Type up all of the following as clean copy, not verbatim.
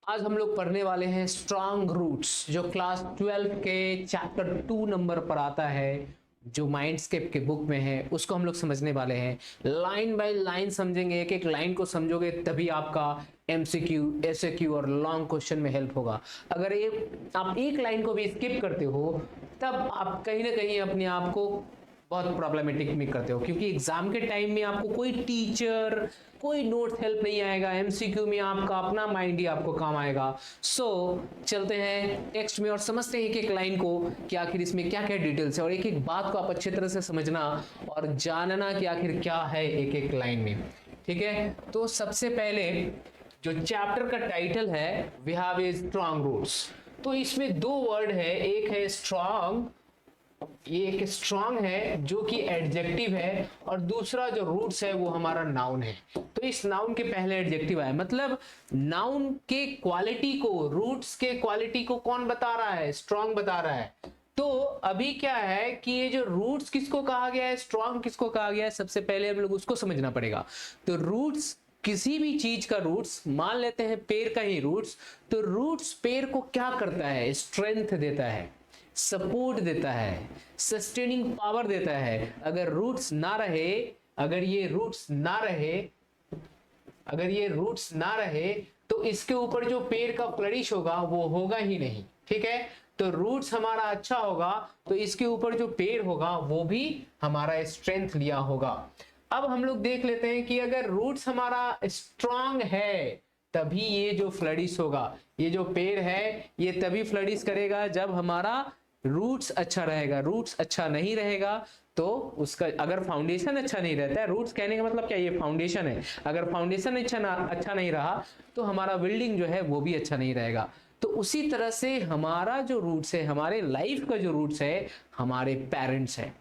आज हम लोग पढ़ने वाले हैं स्ट्रॉन्ग रूट्स, जो क्लास 12 के चैप्टर 2 नंबर पर आता है, जो माइंडस्केप के बुक में है। उसको हम लोग समझने वाले हैं, लाइन बाय लाइन समझेंगे। एक एक लाइन को समझोगे तभी आपका एमसीक्यू, एसएक्यू और लॉन्ग क्वेश्चन में हेल्प होगा। अगर आप एक लाइन को भी स्किप करते हो तब आप कहीं ना कहीं अपने आप को बहुत प्रॉब्लमेटिक में करते हो, क्योंकि एग्जाम के टाइम में आपको कोई टीचर, कोई नोट हेल्प नहीं आएगा। एमसीक्यू में आपका अपना माइंड ही आपको काम आएगा। सो चलते हैं टेक्स्ट में और समझते हैं एक एक लाइन को कि आखिर इसमें क्या क्या डिटेल्स है, और एक एक बात को आप अच्छी तरह से समझना और जानना कि आखिर क्या है एक एक लाइन में। ठीक है, तो सबसे पहले जो चैप्टर का टाइटल है we have a strong roots, तो इसमें दो वर्ड है। एक है स्ट्रॉन्ग, ये एक स्ट्रॉन्ग है जो कि एडजेक्टिव है, और दूसरा जो रूट्स है वो हमारा नाउन है। तो इस नाउन के पहले एडजेक्टिव आया, मतलब नाउन के क्वालिटी को, रूट्स के क्वालिटी को कौन बता रहा है? स्ट्रॉन्ग बता रहा है। तो अभी क्या है कि ये जो रूट्स किसको कहा गया है, स्ट्रॉन्ग किसको कहा गया है, सबसे पहले हम लोग उसको समझना पड़ेगा। तो रूट्स, किसी भी चीज का रूट्स, मान लेते हैं पेड़ का ही रूट्स, तो रूट्स पेड़ को क्या करता है? स्ट्रेंथ देता है, सपोर्ट देता है, सस्टेनिंग पावर देता है। अगर रूट्स ना रहे, अगर ये रूट्स ना रहे, अगर ये रूट्स ना रहे तो इसके ऊपर जो पेड़ का फ्लरिश होगा वो होगा ही नहीं। ठीक है, तो रूट्स हमारा अच्छा होगा तो इसके ऊपर जो पेड़ होगा वो भी हमारा स्ट्रेंथ लिया होगा। अब हम लोग देख लेते हैं कि अगर रूट्स हमारा स्ट्रांग है तभी ये जो फ्लरिश होगा, ये जो पेड़ है ये तभी फ्लरिश करेगा जब हमारा रूट्स अच्छा रहेगा। रूट्स अच्छा नहीं रहेगा तो उसका, अगर फाउंडेशन अच्छा नहीं रहता है, रूट्स कहने का मतलब क्या, ये फाउंडेशन है, अगर फाउंडेशन अच्छा नहीं रहा तो हमारा बिल्डिंग जो है वो भी अच्छा नहीं रहेगा। तो उसी तरह से हमारा जो रूट्स है, हमारे लाइफ का जो रूट्स है, हमारे पेरेंट्स है।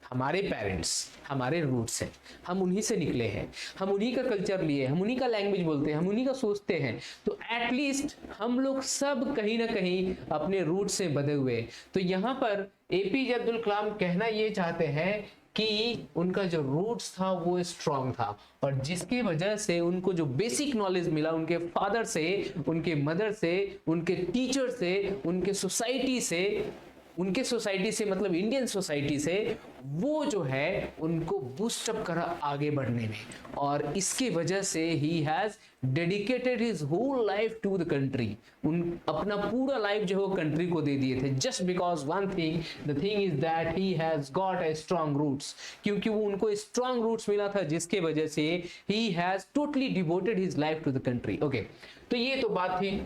हमारे पेरेंट्स हमारे रूट्स हैं, हम उन्हीं से निकले हैं, हम उन्हीं का कल्चर लिए, हम उन्हीं का लैंग्वेज बोलते हैं, हम उन्हीं का सोचते हैं। तो एटलीस्ट हम लोग सब कहीं ना कहीं अपने रूट से बंधे हुए। तो यहाँ पर एपीजे अब्दुल कलाम कहना ये चाहते हैं कि उनका जो रूट्स था वो स्ट्रांग था, और जिसकी वजह से उनको जो बेसिक नॉलेज मिला उनके फादर से, उनके मदर से, उनके टीचर से, उनके सोसाइटी से, उनके सोसाइटी से मतलब इंडियन सोसाइटी से, वो जो है उनको बूस्टअप करा आगे बढ़ने में। और इसकी वजह से ही has dedicated his whole life to the country, उन अपना पूरा लाइफ जो है वो कंट्री को दे दिए थे। Just because one thing, the thing is that he has got a strong roots, क्योंकि वो उनको स्ट्रॉन्ग रूट्स मिला था जिसके वजह से ही has totally devoted his life to the country. Okay, तो ये तो बात थी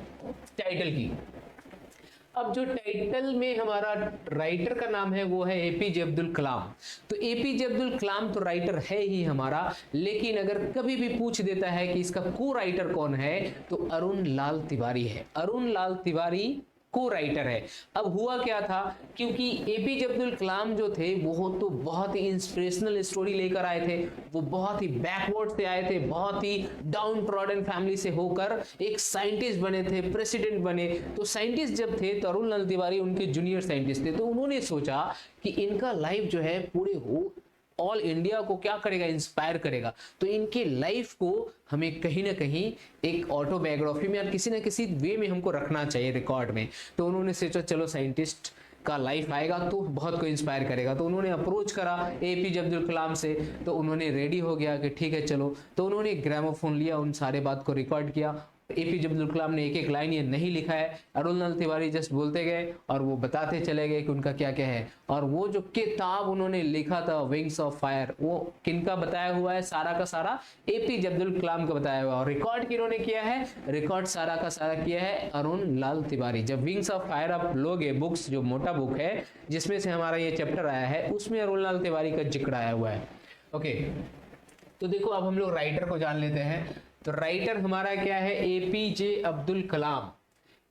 टाइटल की। अब जो टाइटल में हमारा राइटर का नाम है वो है एपीजे अब्दुल कलाम। तो एपीजे अब्दुल कलाम तो राइटर है ही हमारा, लेकिन अगर कभी भी पूछ देता है कि इसका को राइटर कौन है, तो अरुण लाल तिवारी है। अरुण लाल तिवारी को राइटर है। अब हुआ क्या था, क्योंकि एपीजे अब्दुल कलाम जो थे वो तो बहुत ही इंस्पिरेशनल स्टोरी लेकर आए थे। वो बहुत ही बैकवर्ड से आए थे, बहुत ही डाउन ट्रॉडन फैमिली से होकर एक साइंटिस्ट बने थे, प्रेसिडेंट बने। तो साइंटिस्ट जब थे तो अरुण लाल तिवारी उनके जूनियर साइंटिस्ट थे। तो उन्होंने सोचा कि इनका लाइफ जो है पूरे ऑल इंडिया को क्या करेगा, इंस्पायर करेगा। तो इनके लाइफ को हमें कहीं ना कहीं एक ऑटोबायोग्राफी में या किसी ना किसी वे में हमको रखना चाहिए रिकॉर्ड में। तो उन्होंने सोचा चलो साइंटिस्ट का लाइफ आएगा तो बहुत को इंस्पायर करेगा। तो उन्होंने अप्रोच करा एपीजे अब्दुल कलाम से, तो उन्होंने रेडी हो गया कि ठीक है चलो। तो उन्होंने ग्रामोफोन लिया, उन सारे बात को रिकॉर्ड किया। एपीजे अब्दुल कलाम ने एक एक लाइन ये नहीं लिखा है, अरुण लाल तिवारी जस्ट बोलते गए और वो बताते चले गए कि उनका क्या क्या है। और वो जो किताब उन्होंने लिखा था विंग्स ऑफ फायर, वो किनका बताया हुआ है? सारा का सारा एपीजे अब्दुल कलाम का बताया हुआ है। और रिकॉर्ड किन्होंने किया है? रिकॉर्ड सारा का सारा किया है अरुण लाल तिवारी। जब विंग्स ऑफ फायर आप लोगे, बुक्स जो मोटा बुक है जिसमें से हमारा ये चैप्टर आया है, उसमें अरुण लाल तिवारी का जिक्र आया हुआ है। ओके, तो देखो अब हम लोग राइटर को जान लेते हैं। तो राइटर हमारा क्या है? एपीजे अब्दुल कलाम।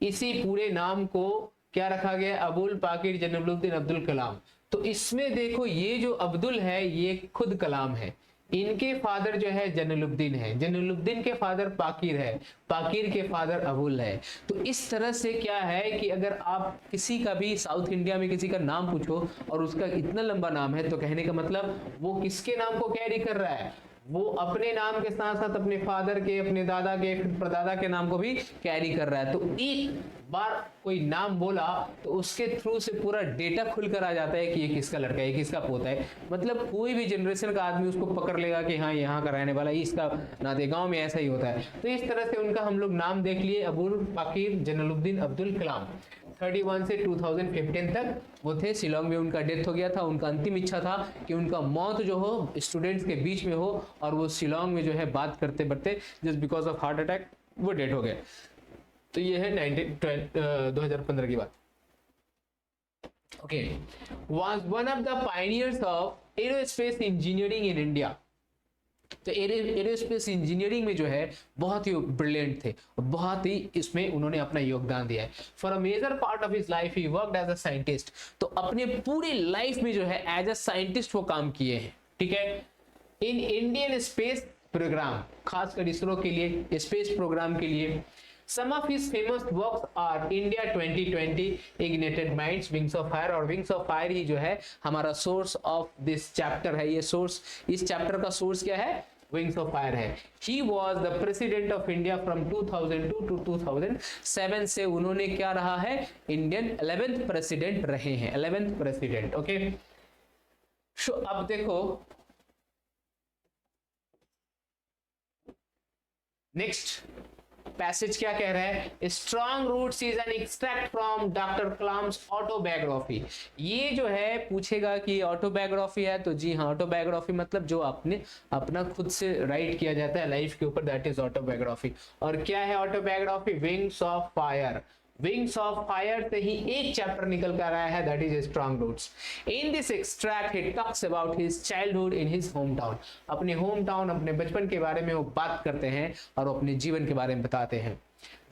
इसी पूरे नाम को क्या रखा गया? अबुल पाकिर जैनुलब्दीन अब्दुल कलाम। तो इसमें देखो ये जो अब्दुल है ये खुद कलाम है, इनके फादर जो है जैनुलब्दीन है, जैनुलब्दीन के फादर पाकिर है, पाकिर के फादर अबुल है। तो इस तरह से क्या है कि अगर आप किसी का भी साउथ इंडिया में किसी का नाम पूछो और उसका इतना लंबा नाम है, तो कहने का मतलब वो किसके नाम को कैरी कर रहा है? वो अपने नाम के साथ साथ अपने फादर के, अपने दादा के, फिर परदादा के नाम को भी कैरी कर रहा है। तो एक बार कोई नाम बोला तो उसके थ्रू से पूरा डेटा खुलकर आ जाता है कि ये किसका लड़का है, ये किसका पोता है। मतलब कोई भी जनरेशन का आदमी उसको पकड़ लेगा कि हाँ यहाँ का रहने वाला है, इसका नाते गांव में ऐसा ही होता है। तो इस तरह से उनका हम लोग नाम देख लिए, अबुल पाकिर जलालुद्दीन अब्दुल कलाम। 31 से 2015 तक वो थे। शिलोंग में उनका डेथ हो गया था। उनका अंतिम इच्छा था कि उनका मौत जो हो स्टूडेंट्स के बीच में हो, और वो शिलोंग में जो है बात करते बढ़ते just because of heart attack वो डेथ हो गए। तो ये है 2015 की बात। Okay, was one of the pioneers of aerospace engineering in India. तो एरोस्पेस इंजीनियरिंग में जो है बहुत ही ब्रिलियंट थे और बहुत ही इसमें उन्होंने अपना योगदान दिया है। For a major part of his life he worked as a scientist. तो अपने पूरी लाइफ में जो है एज अ साइंटिस्ट वो काम किए हैं, ठीक है। इन इंडियन स्पेस प्रोग्राम, खासकर इसरो के लिए, स्पेस प्रोग्राम के लिए। Some of his famous works are India 2020, Ignited Minds, Wings of Fire। और Wings of Fire ही जो है हमारा सोर्स ऑफ दिस चैप्टर है। ये सोर्स, इस चैप्टर का सोर्स क्या है? Wings of Fire है। He was the president of India from 2002 to 2007। से उन्होंने क्या रहा है? इंडियन 11th प्रेसिडेंट रहे हैं, 11th प्रेसिडेंट। ओके, सो अब देखो नेक्स्ट पैसेज क्या कह रहा है? Strong roots is an extract from doctor Kalam's autobiography. ये जो है पूछेगा कि ऑटोबायोग्राफी है, तो जी हाँ, ऑटोबायोग्राफी मतलब जो आपने अपना खुद से राइट किया जाता है लाइफ के ऊपर, दैट इज ऑटोबायोग्राफी। और क्या है autobiography? Wings of fire. Wings of fire से ही एक चैप्टर निकल कर आया है, that is strong roots. In this extract he talks about his childhood in his home town. अपने होम टाउन, अपने बचपन के बारे में वो बात करते हैं और अपने जीवन के बारे में बताते हैं।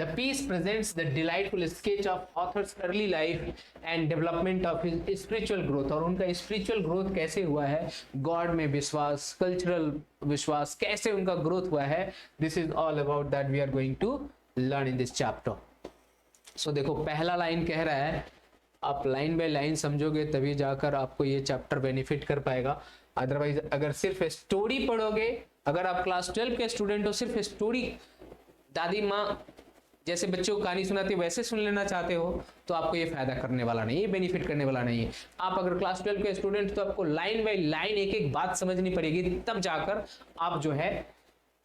The piece presents the delightful sketch of author's early life and development of his spiritual growth। और उनका spiritual growth कैसे हुआ है, गॉड में विश्वास, कल्चरल विश्वास, कैसे उनका ग्रोथ हुआ है, this is all about that we are going to learn in this chapter. So देखो पहला लाइन कह रहा है, आप लाइन बाय लाइन समझोगे तभी जाकर आपको ये चैप्टर बेनिफिट कर पाएगा। अदरवाइज अगर सिर्फ स्टोरी पढ़ोगे, अगर आप क्लास 12 के स्टूडेंट हो, सिर्फ स्टोरी दादी माँ जैसे बच्चों को कहानी सुनाती है वैसे सुन लेना चाहते हो, तो आपको ये फायदा करने वाला नहीं है, बेनिफिट करने वाला नहीं है। आप अगर क्लास 12 के स्टूडेंट, तो आपको लाइन बाय लाइन एक एक बात समझनी पड़ेगी, तब जाकर आप जो है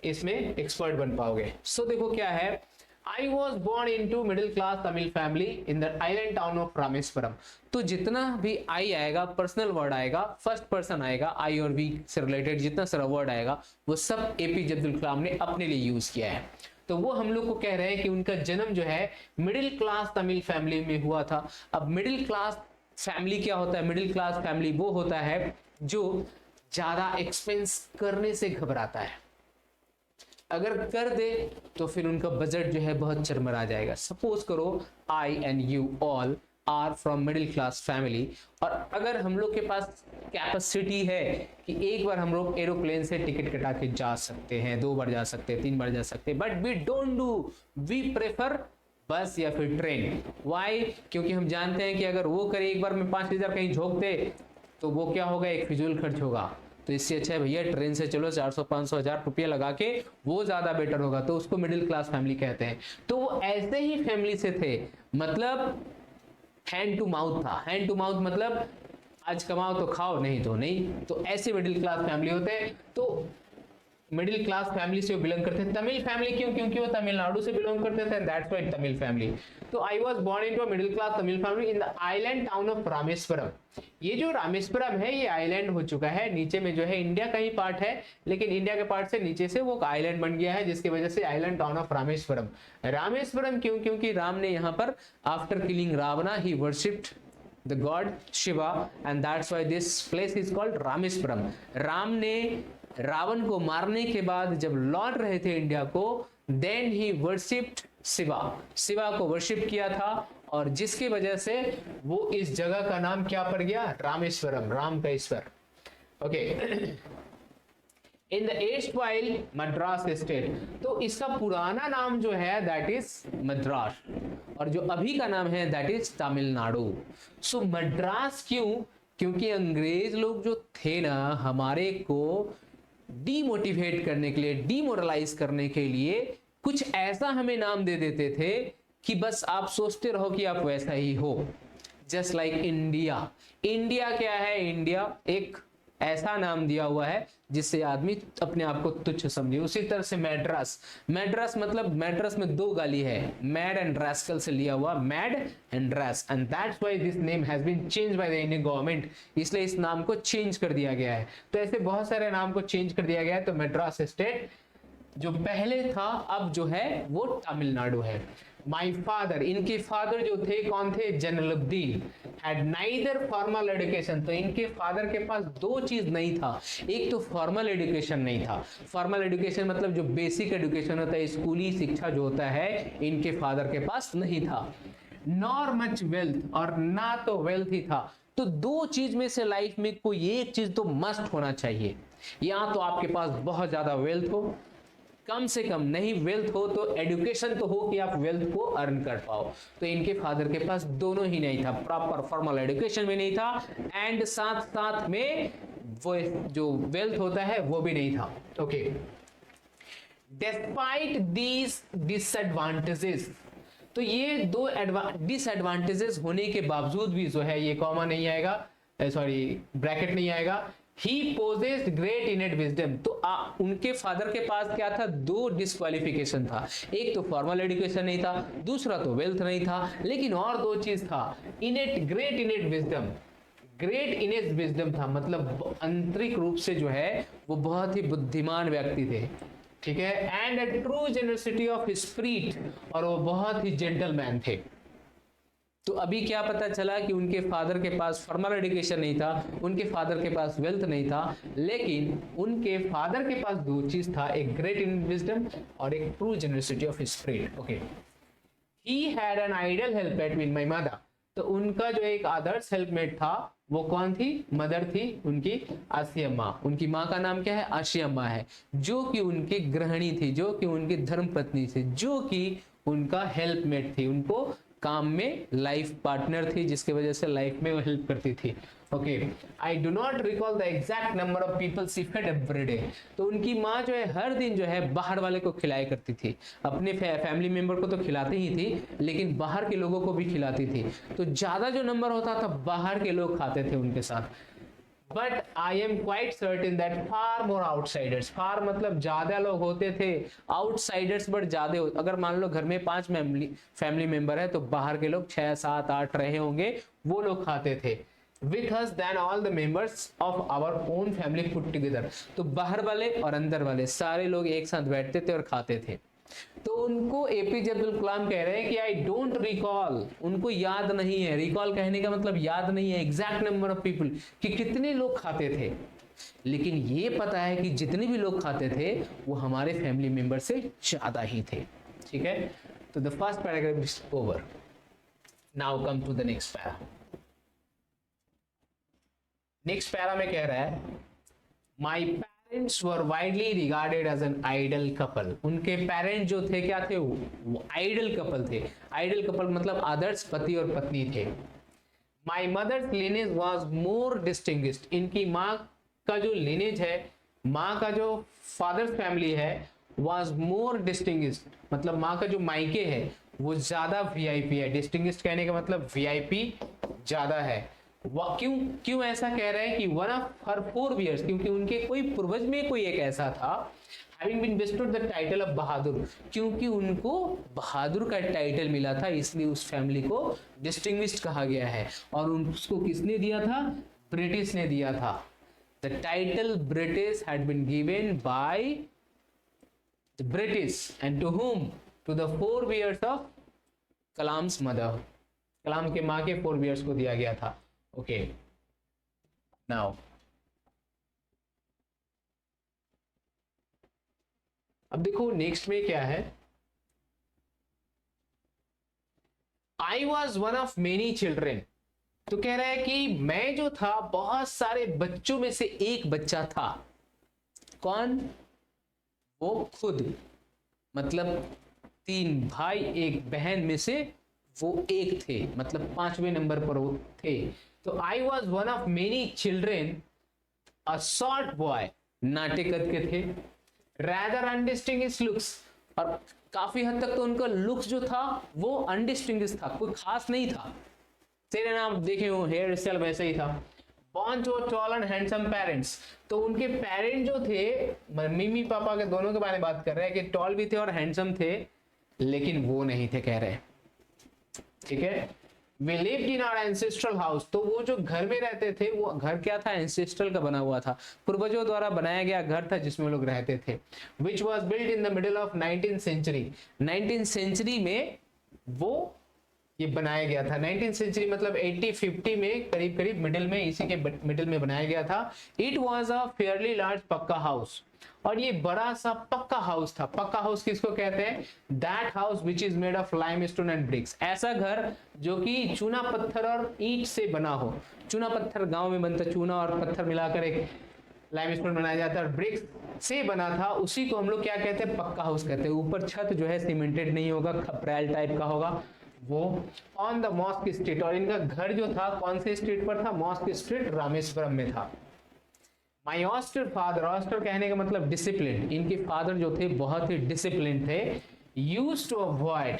इसमें एक्सपर्ट बन पाओगे। सो देखो क्या है, I was born into middle class Tamil family in the island town of Rameswaram. तो जितना भी आई आएगा, पर्सनल वर्ड आएगा, फर्स्ट पर्सन आएगा, आई और वी से रिलेटेड जितना सारा वर्ड आएगा, वो सब एपीजे अब्दुल कलाम ने अपने लिए यूज किया है। तो वो हम लोग को कह रहे हैं कि उनका जन्म जो है मिडिल क्लास तमिल फैमिली में हुआ था। अब मिडिल क्लास फैमिली क्या होता है? मिडिल क्लास फैमिली वो होता है जो ज्यादा एक्सपेंस करने से घबराता है। अगर कर दे तो फिर उनका बजट जो है बहुत चरमरा जाएगा। सपोज करो I and you all are from middle class family, और अगर हम लोग के पास कैपेसिटी है कि एक बार हम लोग एरोप्लेन से टिकट कटा के जा सकते हैं, 2 बार जा सकते हैं, 3 बार जा सकते हैं, but we don't do, we prefer bus या फिर ट्रेन। वाई? क्योंकि हम जानते हैं कि अगर वो करे एक बार में 5,000 कहीं झोंक दे तो वो क्या होगा, एक फिजूल खर्च होगा। तो इससे अच्छा है भैया ट्रेन से चलो, 400 500 हज़ार रुपया लगा के, वो ज्यादा बेटर होगा। तो उसको मिडिल क्लास फैमिली कहते हैं। तो वो ऐसे ही फैमिली से थे, मतलब हैंड टू माउथ था। हैंड टू माउथ मतलब आज कमाओ तो खाओ, नहीं तो नहीं। तो ऐसे मिडिल क्लास फैमिली होते हैं। तो मिडिल क्लास फैमिली से बिलोंग करते हैं। तमिल फैमिली क्यों? क्योंकि वो तमिलनाडु से बिलोंग करते थे, दैट्स व्हाई तमिल फैमिली। तो I was born into a middle class Tamil family in the island town of Rameswaram. ये जो रामेश्वरम है ये आइलैंड हो चुका है, नीचे में जो है इंडिया का ही पार्ट है, लेकिन इंडिया के पार्ट से नीचे से वो आइलैंड बन गया है, जिसकी वजह से island town of Rameswaram. Rameswaram क्यों? क्योंकि राम ने यहाँ पर after killing Ravana he worshipped the god Shiva and that's why this place is called Rameswaram. Ram ने रावण को मारने के बाद जब लौट रहे थे इंडिया को, then he worshipped Shiva, Shiva को वर्शिप किया था, और जिसकी वजह से वो इस जगह का नाम क्या पड़ गया? रामेश्वरम, राम का ईश्वर। Okay, in the erstwhile Madras state. तो इसका पुराना नाम जो है दैट इज मद्रास, और जो अभी का नाम है दैट इज तमिलनाडु। सो मद्रास क्यों? क्योंकि अंग्रेज लोग जो थे ना, हमारे को डीमोटिवेट करने के लिए, डीमोरलाइज करने के लिए कुछ ऐसा हमें नाम दे देते थे कि बस आप सोचते रहो कि आप वैसा ही हो। Just like India. इंडिया क्या है? इंडिया एक ऐसा नाम दिया हुआ है जिससे आदमी अपने आप को तुच्छ समझे। उसी तरह से मैड्रास, मैड्रास मतलब मैड्रास में दो गाली है, मैड एंड रास्कल से लिया हुआ, mad and ras, and that's why this name has been changed by the Indian government, इसलिए इस नाम को चेंज कर दिया गया है। तो ऐसे बहुत सारे नाम को चेंज कर दिया गया है। तो मैड्रास स्टेट जो पहले था अब जो है वो तमिलनाडु है। माई फादर, इनके फादर जो थे कौन थे? Jainulabdeen, had neither formal education. तो इनके फादर के पास दो चीज नहीं था, एक तो फॉर्मल एजुकेशन नहीं था। फॉर्मल एजुकेशन मतलब जो बेसिक एजुकेशन होता है, स्कूली शिक्षा जो होता है, इनके फादर के पास नहीं था। नॉर मच वेल्थ, और ना तो वेल्थ ही था। तो दो चीज में से लाइफ में कोई एक चीज तो मस्ट होना चाहिए। या तो आपके पास बहुत ज्यादा वेल्थ हो, कम से कम नहीं वेल्थ हो तो एजुकेशन तो हो कि आप वेल्थ को अर्न कर पाओ। तो इनके फादर के पास दोनों ही नहीं था, प्रॉपर फॉर्मल एजुकेशन भी नहीं था एंड साथ साथ में वो जो वेल्थ होता है वो भी नहीं था। ओके, डिस्पाइट दीज डिसएडवांटेजेस, तो ये दो डिसएडवांटेजेस होने के बावजूद भी जो है, ये कॉमा नहीं आएगा, सॉरी ब्रैकेट नहीं आएगा, ही पोजेस्ड ग्रेट इनेट विजडम। तो उनके फादर के पास क्या था? दो डिस्क्वालिफिकेशन था, एक तो फॉर्मल एजुकेशन नहीं था, दूसरा तो वेल्थ नहीं था, लेकिन और दो चीज था, इनेट, ग्रेट इनेट विजडम। ग्रेट इनेट विजडम था मतलब आंतरिक रूप से जो है वो बहुत ही बुद्धिमान व्यक्ति थे, ठीक है, and a true generosity of spirit, और वो बहुत ही जेंटलमैन थे। तो अभी क्या पता चला कि उनके फादर के पास फॉर्मल एजुकेशन नहीं था, उनके फादर के पास वेल्थ नहीं था, लेकिन उनके फादर के पास दो चीज था, एक ग्रेट इन विजडम और एक true generosity of spirit. Okay, he had an ideal helpmate with my mother. तो उनका जो एक आदर्श हेल्पमेट था वो कौन थी? मदर थी उनकी, आसियम्मा। उनकी माँ का नाम क्या है? आसियम्मा है, जो कि उनकी गृहिणी थी, जो कि उनकी धर्म पत्नी थी, जो कि उनका हेल्पमेट थी, उनको काम में लाइफ पार्टनर थी, जिसके वजह से लाइफ में वो हेल्प करती थी। Okay, I do not recall the exact number of people she fed every day. तो उनकी माँ जो है हर दिन जो है बाहर वाले को खिलाया करती थी, अपने फैमिली मेंबर को तो खिलाती ही थी लेकिन बाहर के लोगों को भी खिलाती थी। तो ज्यादा जो नंबर होता था बाहर के लोग खाते थे उनके साथ। But I am quite certain that far more outsiders, far मतलब ज्यादा लोग होते थे, आउटसाइडर्स बट ज्यादा। अगर मान लो घर में 5 फैमिली मेंबर है तो बाहर के लोग 6, 7, 8 रहे होंगे, वो लोग खाते थे। with us than all the members of our own family put together। तो बाहर वाले और अंदर वाले सारे लोग एक साथ बैठते थे और खाते थे। तो उनको एपीजे अब्दुल कलाम कह रहे हैं कि आई डोंट रिकॉल, उनको याद नहीं है, रिकॉल कहने का मतलब याद नहीं है एग्जैक्ट नंबर ऑफ पीपल कि कितने लोग खाते थे, लेकिन ये पता है कि जितने भी लोग खाते थे वो हमारे फैमिली मेंबर से ज्यादा ही थे। ठीक है, तो the first paragraph is over, now come to the next para. Next para में कह रहा है my parents were widely regarded as an ideal couple. उनके पेरेंट्स जो थे क्या थे? वो आइडल कपल थे। आइडल कपल मतलब आदर्श पति और पत्नी थे। My mother's lineage was more distinguished. इनकी माँ का जो लिनेज है, माँ का जो फादर्स फैमिली है, वॉज मोर डिस्टिंग्विश्ड मतलब माँ का जो मायके है वो ज्यादा वीआईपी है। डिस्टिंग्विश्ड कहने का मतलब वीआईपी ज्यादा है। क्यों ऐसा कह रहे हैं कि वन ऑफ हर 4 बियर्स, क्योंकि उनके कोई पूर्वज में कोई एक ऐसा था having been bestowed the title of बहादुर, क्योंकि उनको बहादुर का टाइटल मिला था, इसलिए उस फैमिली को डिस्टिंग्विश्ड कहा गया है। और उसको किसने दिया था? ब्रिटिश ने दिया था। The title British had been given by the British and to whom? To the 4 bears of Kalam's mother. Kalam के माँ के 4 बियर्स को दिया गया था। ओके, नाउ अब देखो नेक्स्ट में क्या है। I was one of many children. तो कह रहा है कि मैं जो था बहुत सारे बच्चों में से एक बच्चा था। कौन? वो खुद, मतलब 3 भाई 1 बहन में से वो एक थे, मतलब 5वें नंबर पर वो थे। तो I was one of many children, a short boy. नाटे कद के थे, rather अनडिस्टिंग्विश्ड लुक्स, और काफी हद तक तो उनका लुक्स जो था वो अनडिस्टिंग्विश्ड था, कोई खास नहीं था। तेरे नाम देखे हो हेयर स्टाइल वैसे ही था। born to tall and handsome parents, तो उनके पेरेंट जो थे, मम्मी पापा के दोनों के बारे में बात कर रहे हैं कि टॉल भी थे और हैंडसम थे, लेकिन वो नहीं थे कह रहे, ठीक है। We lived in our ancestral house, तो वो जो घर में रहते थे वो घर क्या था, एंसेस्ट्रल का बना हुआ था, पूर्वजों द्वारा बनाया गया घर था जिसमें लोग रहते थे। Which was built in the middle of 19th century, 19th century में वो ये बनाया गया था। 19th सेंचुरी मतलब 80-50 में करीब करीब मिडिल में, इसी के मिडिल में बनाया गया था। It was a fairly large पक्का हाउस, और ये बड़ा सा पक्का हाउस था। पक्का हाउस किसको कहते हैं? That house which is made of limestone and bricks, ऐसा घर जो कि चूना पत्थर और ईंट से बना हो। चूना पत्थर गांव में बनता, चूना और पत्थर मिलाकर एक लाइमस्टोन बनाया जाता है, और ब्रिक्स से बना था, उसी को हम लोग क्या कहते हैं? पक्का हाउस कहते हैं। ऊपर छत जो है सीमेंटेड नहीं होगा, खपरैल टाइप का होगा वो। ऑन द मॉस्क स्ट्रीट, और इनका घर जो था कौन से स्ट्रीट पर था? मॉस्क स्ट्रीट, रामेश्वरम में था। माई ऑस्टर फादर, ऑस्टर कहने का मतलब डिसिप्लिन, इनके फादर जो थे बहुत ही डिसिप्लिन थे। यूज्ड टू अवॉइड,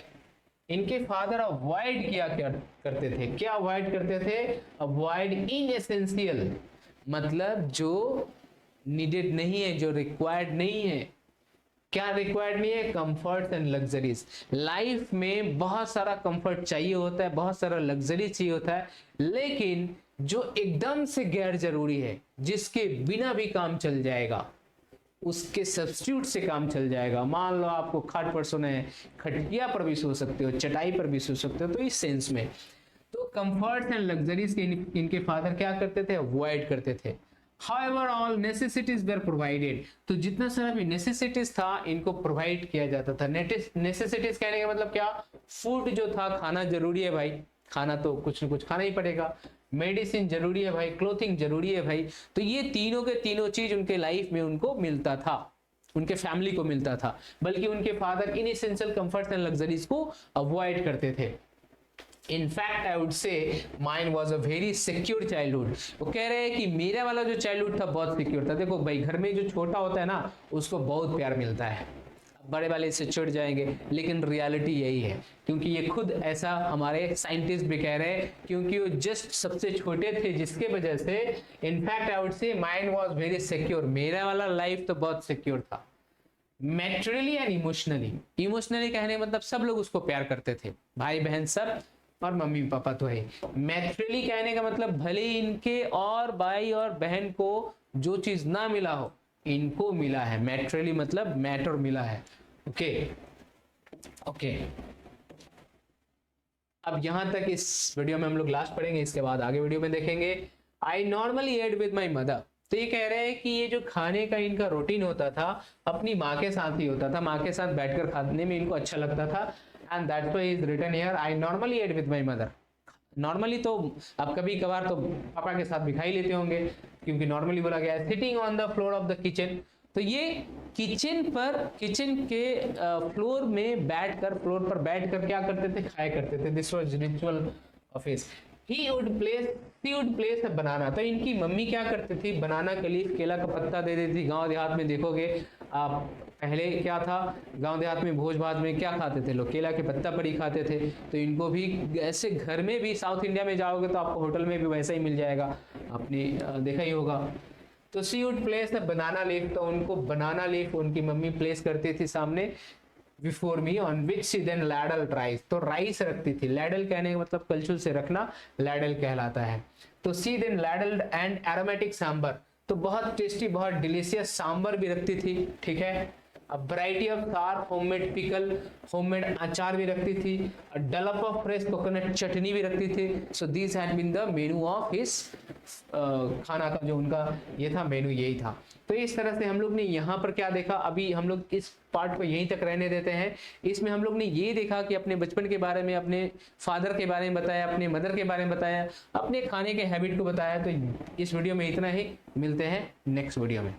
इनके फादर अवॉइड किया करते थे, क्या अवॉइड करते थे? अवॉइड इनएसेंशियल, मतलब जो नीडेड नहीं है, जो रिक्वायर्ड नहीं है। क्या रिक्वायर्ड नहीं है? Comfort and luxuries. लाइफ में बहुत सारा कंफर्ट चाहिए होता है, बहुत सारा लग्जरी चाहिए होता है, लेकिन जो एकदम से गैर जरूरी है, जिसके बिना भी काम चल जाएगा, उसके सब्स्टिट्यूट से काम चल जाएगा। मान लो आपको खाट पर सोना है, खटिया पर भी सो सकते हो, चटाई पर भी सो सकते हो, तो इस सेंस में तो कंफर्ट एंड लग्जरीज के इनके फादर क्या करते थे? अवॉइड करते थे। However, all necessities were provided, तो जितना सारा भी नेसेसिटीज था इनको प्रोवाइड किया जाता था। नेसेसिटीज कहने का मतलब क्या? फूड जो था, खाना जरूरी है भाई, खाना तो कुछ न कुछ खाना ही पड़ेगा। मेडिसिन जरूरी है भाई, क्लोथिंग जरूरी है भाई। तो ये तीनों के तीनों चीज उनके लाइफ में उनको मिलता था, उनके फैमिली को मिलता था। बल्कि उनके father in essential comforts and luxuries को अवॉइड करते थे। In fact, I would say mine was a very secure childhood. वो कह रहे हैं कि मेरा वाला जो चाइल्डहुड था बहुत सिक्योर था। देखो भाई, घर में जो छोटा होता है ना, उसको बहुत प्यार मिलता है, बड़े वाले से चिढ़ जाएंगे, लेकिन रियलिटी यही है, क्योंकि ये खुद ऐसा हमारे साइंटिस्ट भी कह रहे हैं, क्योंकि वो जस्ट सबसे छोटे थे, जिसके वजह से in fact I would say mind was very secure. मेरा वाला लाइफ तो बहुत सिक्योर था, मैटेरियली एंड इमोशनली। इमोशनली कहने मतलब सब लोग उसको प्यार करते थे, भाई बहन सब, और मम्मी पापा तो है। मैटेरियली कहने का मतलब भले इनके और भाई और बहन को जो चीज ना मिला हो, इनको मिला है। मैटेरियली मतलब मैटर मिला है। ओके ओके, अब यहां तक इस वीडियो में हम लोग लास्ट पढ़ेंगे, इसके बाद आगे वीडियो में देखेंगे। I normally ate with my mother, तो ये कह रहे हैं कि ये जो खाने का इनका रूटीन होता था अपनी माँ के साथ ही होता था, माँ के साथ बैठकर खाने में इनको अच्छा लगता था। And that's why is written here, I normally eat with my mother. Normally तो आप कभी कभार तो पापा के साथ भी खा ही लेते होंगे, क्योंकि नॉर्मली बोला गया है। Sitting on the floor of the kitchen, तो ये किचन के फ्लोर में बैठकर, फ्लोर पर बैठकर क्या करते थे? खाया करते थे। This was ritual of his. She would place a banana, तो इनकी मम्मी क्या करती थी? बनाना का लीफ, केला का पत्ता दे देती। गांव देहात में देखोगे आप, पहले क्या था, गांव देहात में भोज भात में क्या खाते थे लोग? केला के पत्ता पर ही खाते थे। तो इनको भी ऐसे घर में भी, साउथ इंडिया में जाओगे तो आपको होटल में भी वैसा ही मिल जाएगा, आपने देखा ही होगा। तो she would place the banana leaf, तो उनको बनाना लीफ उनकी मम्मी प्लेस करती थी सामने, before me, on which she then ladle rice, तो राइस रखती थी। लैडल कहने का मतलब कलछुल से रखना, लैडल कहलाता है। तो she then ladle and aromatic sambar, तो बहुत टेस्टी, बहुत डिलीशियस सांबर भी रखती थी, ठीक है। Variety of saar, homemade pickle, homemade अचार भी रखती थी। Dollop of fresh coconut chutney भी रखती थी। So this had been the menu of his, खाना का जो उनका ये था मेनू, यही था। तो इस तरह से हम लोग ने यहाँ पर क्या देखा, अभी हम लोग इस पार्ट को यहीं तक रहने देते हैं। इसमें हम लोग ने ये देखा कि अपने बचपन के बारे में, अपने फादर के बारे में बताया, अपने मदर के बारे में बताया, अपने खाने के हैबिट को बताया। तो इस वीडियो में इतना ही, मिलते हैं नेक्स्ट वीडियो में।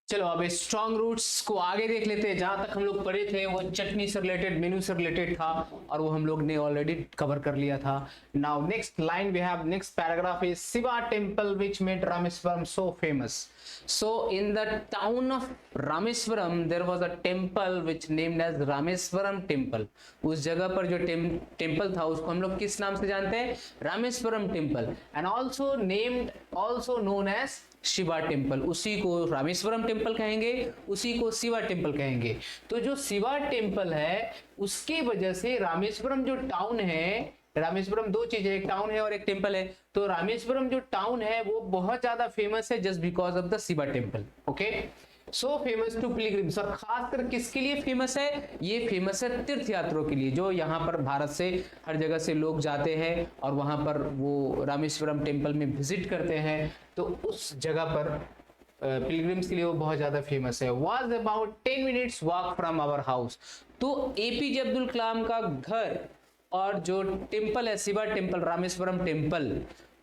चलो अब स्ट्रॉन्ग रूट्स को आगे देख लेते हैं। जहां तक हम लोग पढ़े थे वो चटनी से रिलेटेड, मेनू से रिलेटेड था। और वो हम लोग ने ऑलरेडी कवर कर लिया था। Now next line we have, next paragraph is Shiva temple which made Rameswaram so famous. So in the town of Rameswaram there was a temple which named as Rameswaram temple। उस जगह पर जो टेम्पल था उसको हम लोग किस नाम से जानते हैं? Rameswaram temple. And also named, also known as Shiva temple. उसी को रामेश्वरम टेम्पल कहेंगे, उसी को शिवा टेम्पल कहेंगे। तो जो शिवा टेम्पल है उसके वजह से रामेश्वरम जो टाउन है, रामेश्वरम दो चीजें, एक टाउन है और एक टेम्पल है, तो रामेश्वरम जो टाउन है वो बहुत ज्यादा फेमस है just because of the Shiva temple. Okay, so famous to pilgrims. और खासकर किसके लिए फेमस है? ये फेमस है तीर्थ यात्रियों के लिए, जो यहाँ पर भारत से हर जगह से लोग जाते हैं और वहां पर वो रामेश्वरम टेम्पल में विजिट करते हैं, तो उस जगह पर पिलग्रिम्स के लिए वो बहुत ज्यादा फेमस है। Was about 10 minutes walk from our house. तो एपीजे अब्दुल कलाम का घर और जो टेम्पल है शिवा टेम्पल, रामेश्वरम टेम्पल,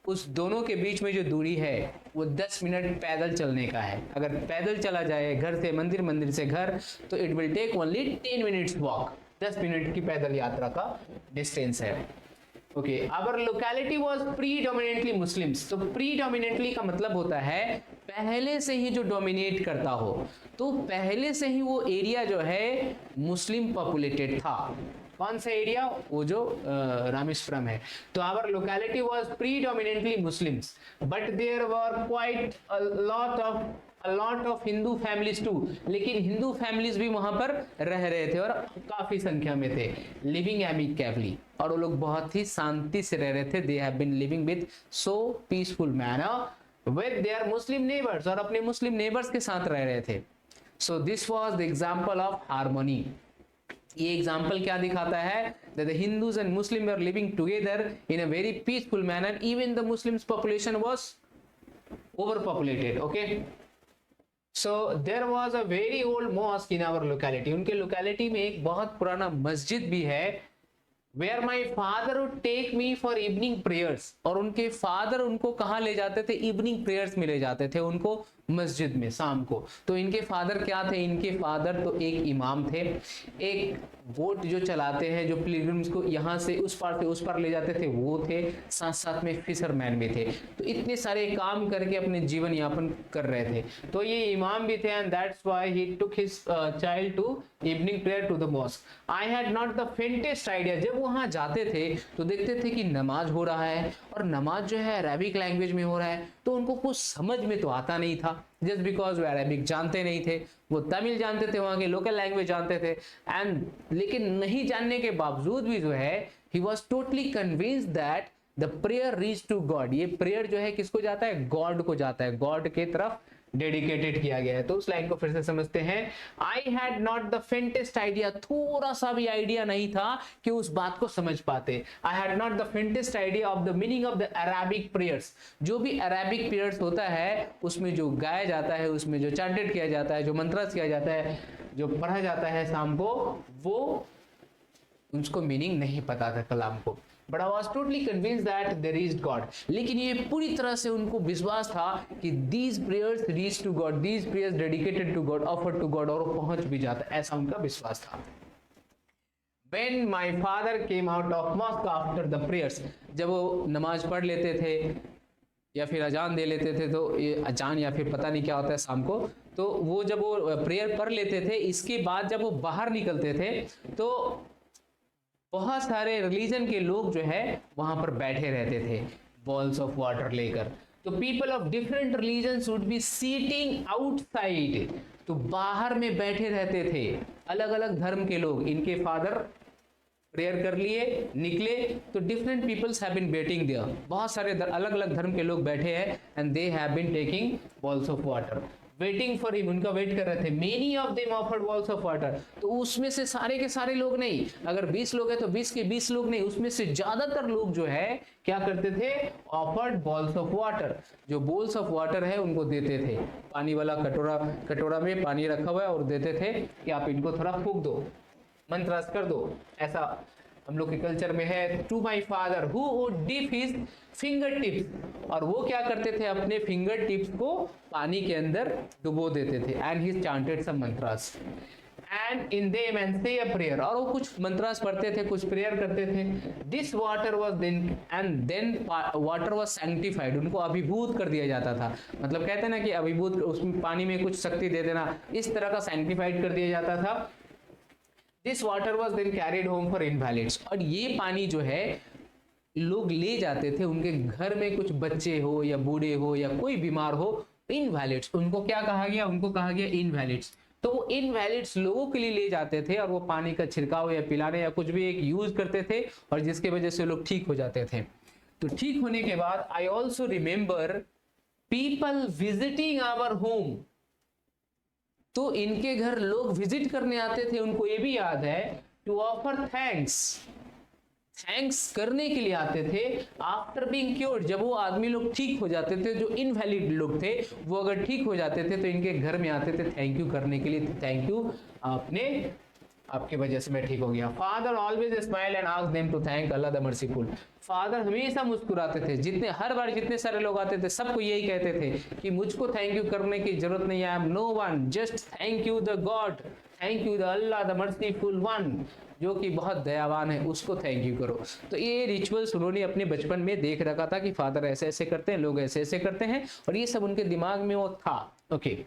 उस दोनों के बीच में जो दूरी है वो 10 मिनट पैदल चलने का है। अगर पैदल चला जाए घर से मंदिर, मंदिर से घर, तो it will take only 10 minutes walk. 10 minute की पैदल यात्रा का डिस्टेंस है। Okay, our locality was predominantly Muslims. तो प्रीडोमिनेंटली का मतलब होता है पहले से ही जो डोमिनेट करता हो, तो पहले से ही वो एरिया जो है मुस्लिम पॉपुलेटेड था। कौन सा एरिया? वो जो रामेश्वरम है। तो our locality was predominantly Muslims but there were quite a lot of Hindu families too. लेकिन हिंदू फैमिलीज भी वहां पर रह रहे थे और काफी संख्या में थे। लिविंग एमिकेबली, और वो लोग बहुत ही शांति से रह रहे थे। They have been living with so peaceful manner with their Muslim neighbours, और अपने मुस्लिम नेबर्स के साथ रह रहे थे। So this was the example of harmony. ये एग्जाम्पल क्या दिखाता है? that the Hindus and Muslims were living together in a very peaceful manner, even the Muslims population was overpopulated. Okay, so there was a very old mosque in our locality। उनके locality में एक बहुत पुराना मस्जिद भी है। Where my father would take me for evening prayers। और उनके फादर उनको कहाँ ले जाते थे? इवनिंग प्रेयर्स में ले जाते थे उनको, मस्जिद में शाम को। तो इनके फादर क्या थे? इनके फादर तो एक इमाम थे, एक बोट जो चलाते हैं, जो पिलग्रिम्स को यहाँ से उस पार से उस पार ले जाते थे, वो थे। साथ साथ में फिशरमैन भी थे। तो इतने सारे काम करके अपने जीवन यापन कर रहे थे। तो ये इमाम भी थे, and that's why he took his child to evening prayer to the mosque. I had not the faintest idea. जब वहां जाते थे तो देखते थे कि नमाज हो रहा है, और नमाज जो है अरेबिक लैंग्वेज में हो रहा है, तो उनको कुछ समझ में तो आता नहीं था, जस्ट बिकॉज वो अरेबिक जानते नहीं थे। वो तमिल जानते थे, वहां के लोकल लैंग्वेज जानते थे, एंड लेकिन नहीं जानने के बावजूद भी जो है he was totally convinced that the prayer reach to God. ये प्रेयर जो है किसको जाता है? गॉड को जाता है, गॉड के तरफ डेडिकेटेड किया गया है। तो उस लाइन को फिर से समझते हैं। आई had not the faintest idea, थोड़ा सा भी आइडिया नहीं था कि उस बात को समझ पाते। आई had not the faintest idea of the meaning of the Arabic prayers. जो भी अरेबिक प्रेयर्स होता है उसमें जो गाया जाता है, उसमें जो चैंटेड किया जाता है, जो मंत्रस किया जाता है, जो पढ़ा जाता है शाम को, वो उसको मीनिंग नहीं पता था कलाम को। But I was totally convinced that there is God। लेकिन ये पूरी तरह से उनको विश्वास था कि these prayers reach to God, these prayers dedicated to God, offered to God, और वो पहुंच भी जाता, ऐसा उनका विश्वास था। When my father came out of mosque after the prayers, जब वो नमाज पढ़ लेते थे या फिर अजान दे लेते थे, तो ये अजान या फिर पता नहीं क्या होता है शाम को, तो वो जब वो प्रेयर पढ़ लेते थे, इसके बाद जब वो बाहर निकलते थे तो बहुत सारे रिलीजन के लोग जो है वहां पर बैठे रहते थे बॉल्स ऑफ वाटर लेकर। तो people of different religions would be sitting outside. तो बाहर में बैठे रहते थे अलग अलग धर्म के लोग। इनके फादर प्रेयर कर लिए, निकले, तो different peoples have been waiting there. बहुत सारे अलग अलग धर्म के लोग बैठे हैं, and they have been taking bowls of water, waiting for him, उनका वेट कर रहे थे। Many of them offered bowls of water. तो उसमें से सारे के सारे लोग नहीं, अगर 20 लोग हैं तो 20 के 20 लोग नहीं, उसमें से ज्यादातर लोग जो है क्या करते थे? Offered bowls of water. जो बॉल्स ऑफ वाटर है उनको देते थे, पानी वाला कटोरा में पानी रखा हुआ है, और देते थे कि आप इनको थोड़ा फूंक दो, मंत्रास कर दो। ऐसा हम लोग के कल्चर में है। To my father who would dip his finger tips. और वो क्या करते थे? अपने फिंगर टिप्स को पानी के अंदर डुबो देते थे, and he chanted some mantras. and in them and say a prayer, और वो कुछ मंत्रास पढ़ते थे, कुछ प्रेयर करते थे. This water was then and then water was sanctified, उनको अभिभूत कर दिया जाता था. मतलब कहते हैं ना कि अभिभूत, उसमें पानी में कुछ शक्ति दे देना, इस तरह का सैंक्टिफाइड कर दिया जाता था. This water was then carried home for invalids, और ये पानी जो है लोग ले जाते थे, उनके घर में कुछ बच्चे हो या बूढ़े हो या कोई बीमार हो, इनवैलिड्स, उनको क्या कहा गया, उनको कहा गया इनवैलिड्स. तो वो इनवैलिड्स लोगों के लिए ले जाते थे और वो पानी का छिड़काव या पिलाने या कुछ भी एक यूज करते थे, और जिसके वजह से लोग ठीक हो जाते थे. तो ठीक होने के बाद I also remember people visiting our home, तो इनके घर लोग विजिट करने आते थे, उनको ये भी याद है, टू ऑफर थैंक्स करने के लिए आते थे. आफ्टर बीइंग क्योर्ड, जब वो आदमी लोग ठीक हो जाते थे, जो इनवैलिड लोग थे वो अगर ठीक हो जाते थे तो इनके घर में आते थे थैंक यू करने के लिए. थैंक यू, आपकी वजह से मैं ठीक हो गया. Father always smile and ask them to thank Allah the merciful. Father हमेशा मुस्कुराते थे, हर बार जितने सारे लोग आते थे सबको यही कहते थे कि मुझको थैंक यू करने की जरूरत नहीं है, I am no one, just thank you the God, thank you the Allah the merciful one, जो कि बहुत दयावान है, उसको थैंक यू करो. तो ये रिचुअल्स उन्होंने अपने बचपन में देख रखा था कि फादर ऐसे ऐसे करते हैं, लोग ऐसे ऐसे करते हैं, और ये सब उनके दिमाग में वो था. ओके,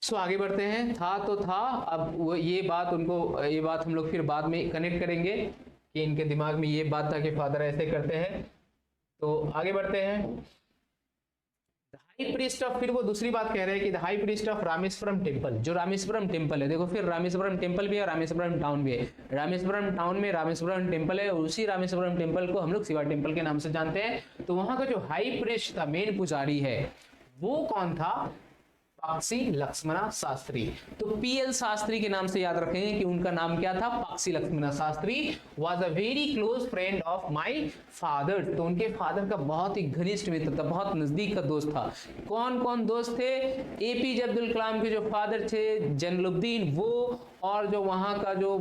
सो आगे बढ़ते हैं. था तो था, अब वो ये बात हम लोग फिर बाद में कनेक्ट करेंगे कि इनके दिमाग में ये बात था कि फादर ऐसे करते हैं. तो आगे बढ़ते हैं. हाई प्रीस्ट ऑफ, फिर वो दूसरी बात कह रहे हैं कि the high priest of Rameswaram temple, जो रामेश्वरम टेम्पल है, देखो फिर रामेश्वरम टेम्पल भी है, रामेश्वरम टाउन भी है. रामेश्वरम टाउन में रामेश्वरम टेम्पल है, और उसी रामेश्वरम टेम्पल को हम लोग शिवा टेम्पल के नाम से जानते हैं. तो वहां का जो हाई प्रीस्ट था, मेन पुजारी है, वो कौन था, पक्षी लक्ष्मणा शास्त्री. तो पीएल शास्त्री के नाम से याद रखेंगे कि उनका नाम क्या था, पक्षी Lakshmana Shastri. Was a very close friend of my father, तो उनके फादर का बहुत ही घनिष्ठ मित्र था, बहुत नजदीक का दोस्त था. कौन कौन दोस्त थे, एपीजे अब्दुल कलाम के जो फादर थे जैनुलब्दीन, वो, और जो वहां का जो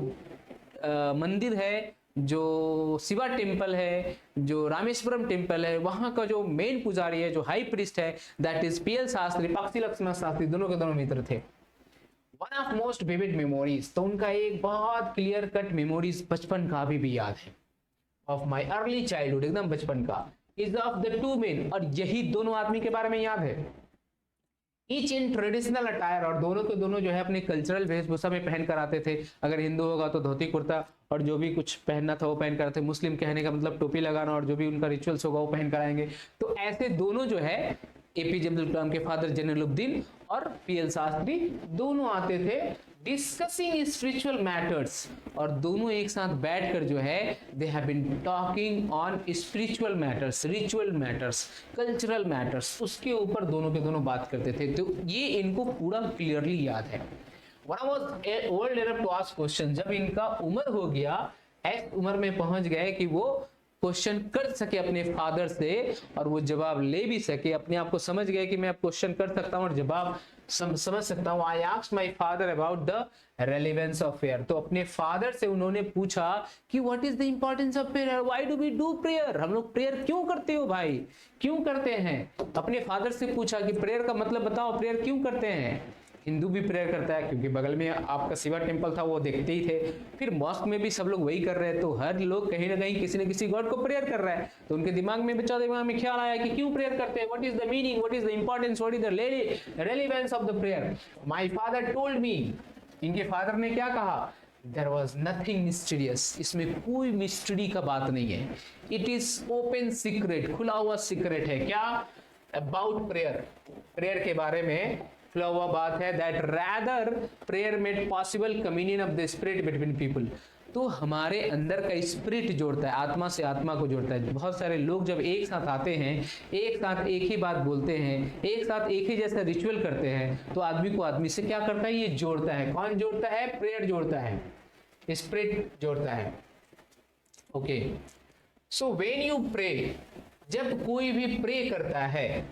मंदिर है, जो शिवा टेम्पल है, जो रामेश्वरम टेम्पल है, वहां का जो मेन पुजारी है, जो हाई प्रीस्ट है, दैट इज पीएल शास्त्री, पक्षी लक्ष्मण शास्त्री, दोनों के दोनों मित्र थे. One of most vivid memories, तो उनका एक बहुत क्लियर कट मेमोरीज बचपन का अभी भी याद है, ऑफ माई अर्ली चाइल्डहुड, एकदम बचपन का, is of the two main, और यही दोनों आदमी के बारे में याद है. ईच इन ट्रेडिशनल अटायर, और दोनों के दोनों जो है अपने कल्चरल वेशभूषा में पहन कर आते थे. अगर हिंदू होगा तो धोती कुर्ता और जो भी कुछ पहनना था वो पहन कर आते. मुस्लिम कहने का मतलब टोपी लगाना, और जो भी उनका रिचुअल्स होगा वो पहन कर आएंगे. तो ऐसे दोनों जो है, एपीजे अब्दुल कलाम के फादर जैनुलब्दीन और पीएल शास्त्री, दोनों आते थे डिस्कसिंग स्पिरिचुअल मैटर्स, और दोनों एक साथ बैठकर जो है they have been talking on spiritual matters, ritual matters, cultural matters, उसके ऊपर दोनों के दोनों बात करते थे. तो ये इनको पूरा क्लियरली याद है. One was old enough to ask question, जब इनका उम्र हो गया, ऐसी उम्र में पहुंच गए कि वो क्वेश्चन कर सके अपने फादर से, और वो जवाब ले भी सके, अपने आप को समझ गए कि मैं अब क्वेश्चन कर सकता हूँ और जवाब समझ सकता हूँ. I asked my father about the relevance of prayer, तो अपने फादर से उन्होंने पूछा कि what is the importance of prayer, why do we do prayer, हम लोग प्रेयर क्यों करते हो भाई, क्यों करते हैं. अपने फादर से पूछा कि प्रेयर का मतलब बताओ, प्रेयर क्यों करते हैं. हिंदू भी प्रेयर करता है क्योंकि बगल में आपका शिवा टेम्पल था, वो देखते ही थे. फिर मॉस्क में भी सब लोग वही कर रहे हैं, तो हर लोग कहीं ना कहीं किसी न किसी गॉड को प्रेयर कर रहा है. तो उनके दिमाग में, बच्चा दिमाग में ख्याल आया कि क्यों प्रेयर करते हैं, what is the meaning, what is the importance, what is the relevance of the prayer. My father told me, इनके फादर ने क्या कहा, देयर वाज नथिंग मिस्टीरियस, इसमें कोई मिस्ट्री का बात नहीं है. इट इज ओपन सीक्रेट, खुला हुआ सीक्रेट है. क्या, अबाउट प्रेयर, प्रेयर के बारे में खुला हुआ बात है. That rather prayer made possible communion of the spirit between people, तो हमारे अंदर का स्पिरिट जोड़ता है, आत्मा से आत्मा को जोड़ता है. बहुत सारे लोग जब एक साथ आते हैं, एक साथ एक ही बात बोलते हैं, एक साथ एक ही जैसा रिचुअल करते हैं, तो आदमी को आदमी से क्या करता है, ये जोड़ता है. कौन जोड़ता है, प्रेयर जोड़ता है, स्पिरिट जोड़ता है. Okay, so when you pray, जब कोई भी प्रे करता है,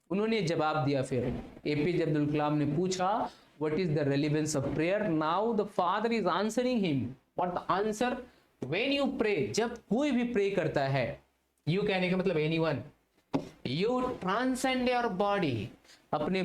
उन्होंने जवाब दिया. फिर एपीजे अब्दुल कलाम ने पूछा what is the relevance of prayer. Now the father is answering him. What the answer, when you pray, जब कोई भी प्रे करता है, यू कहने का मतलब anyone, you transcend your body, अपने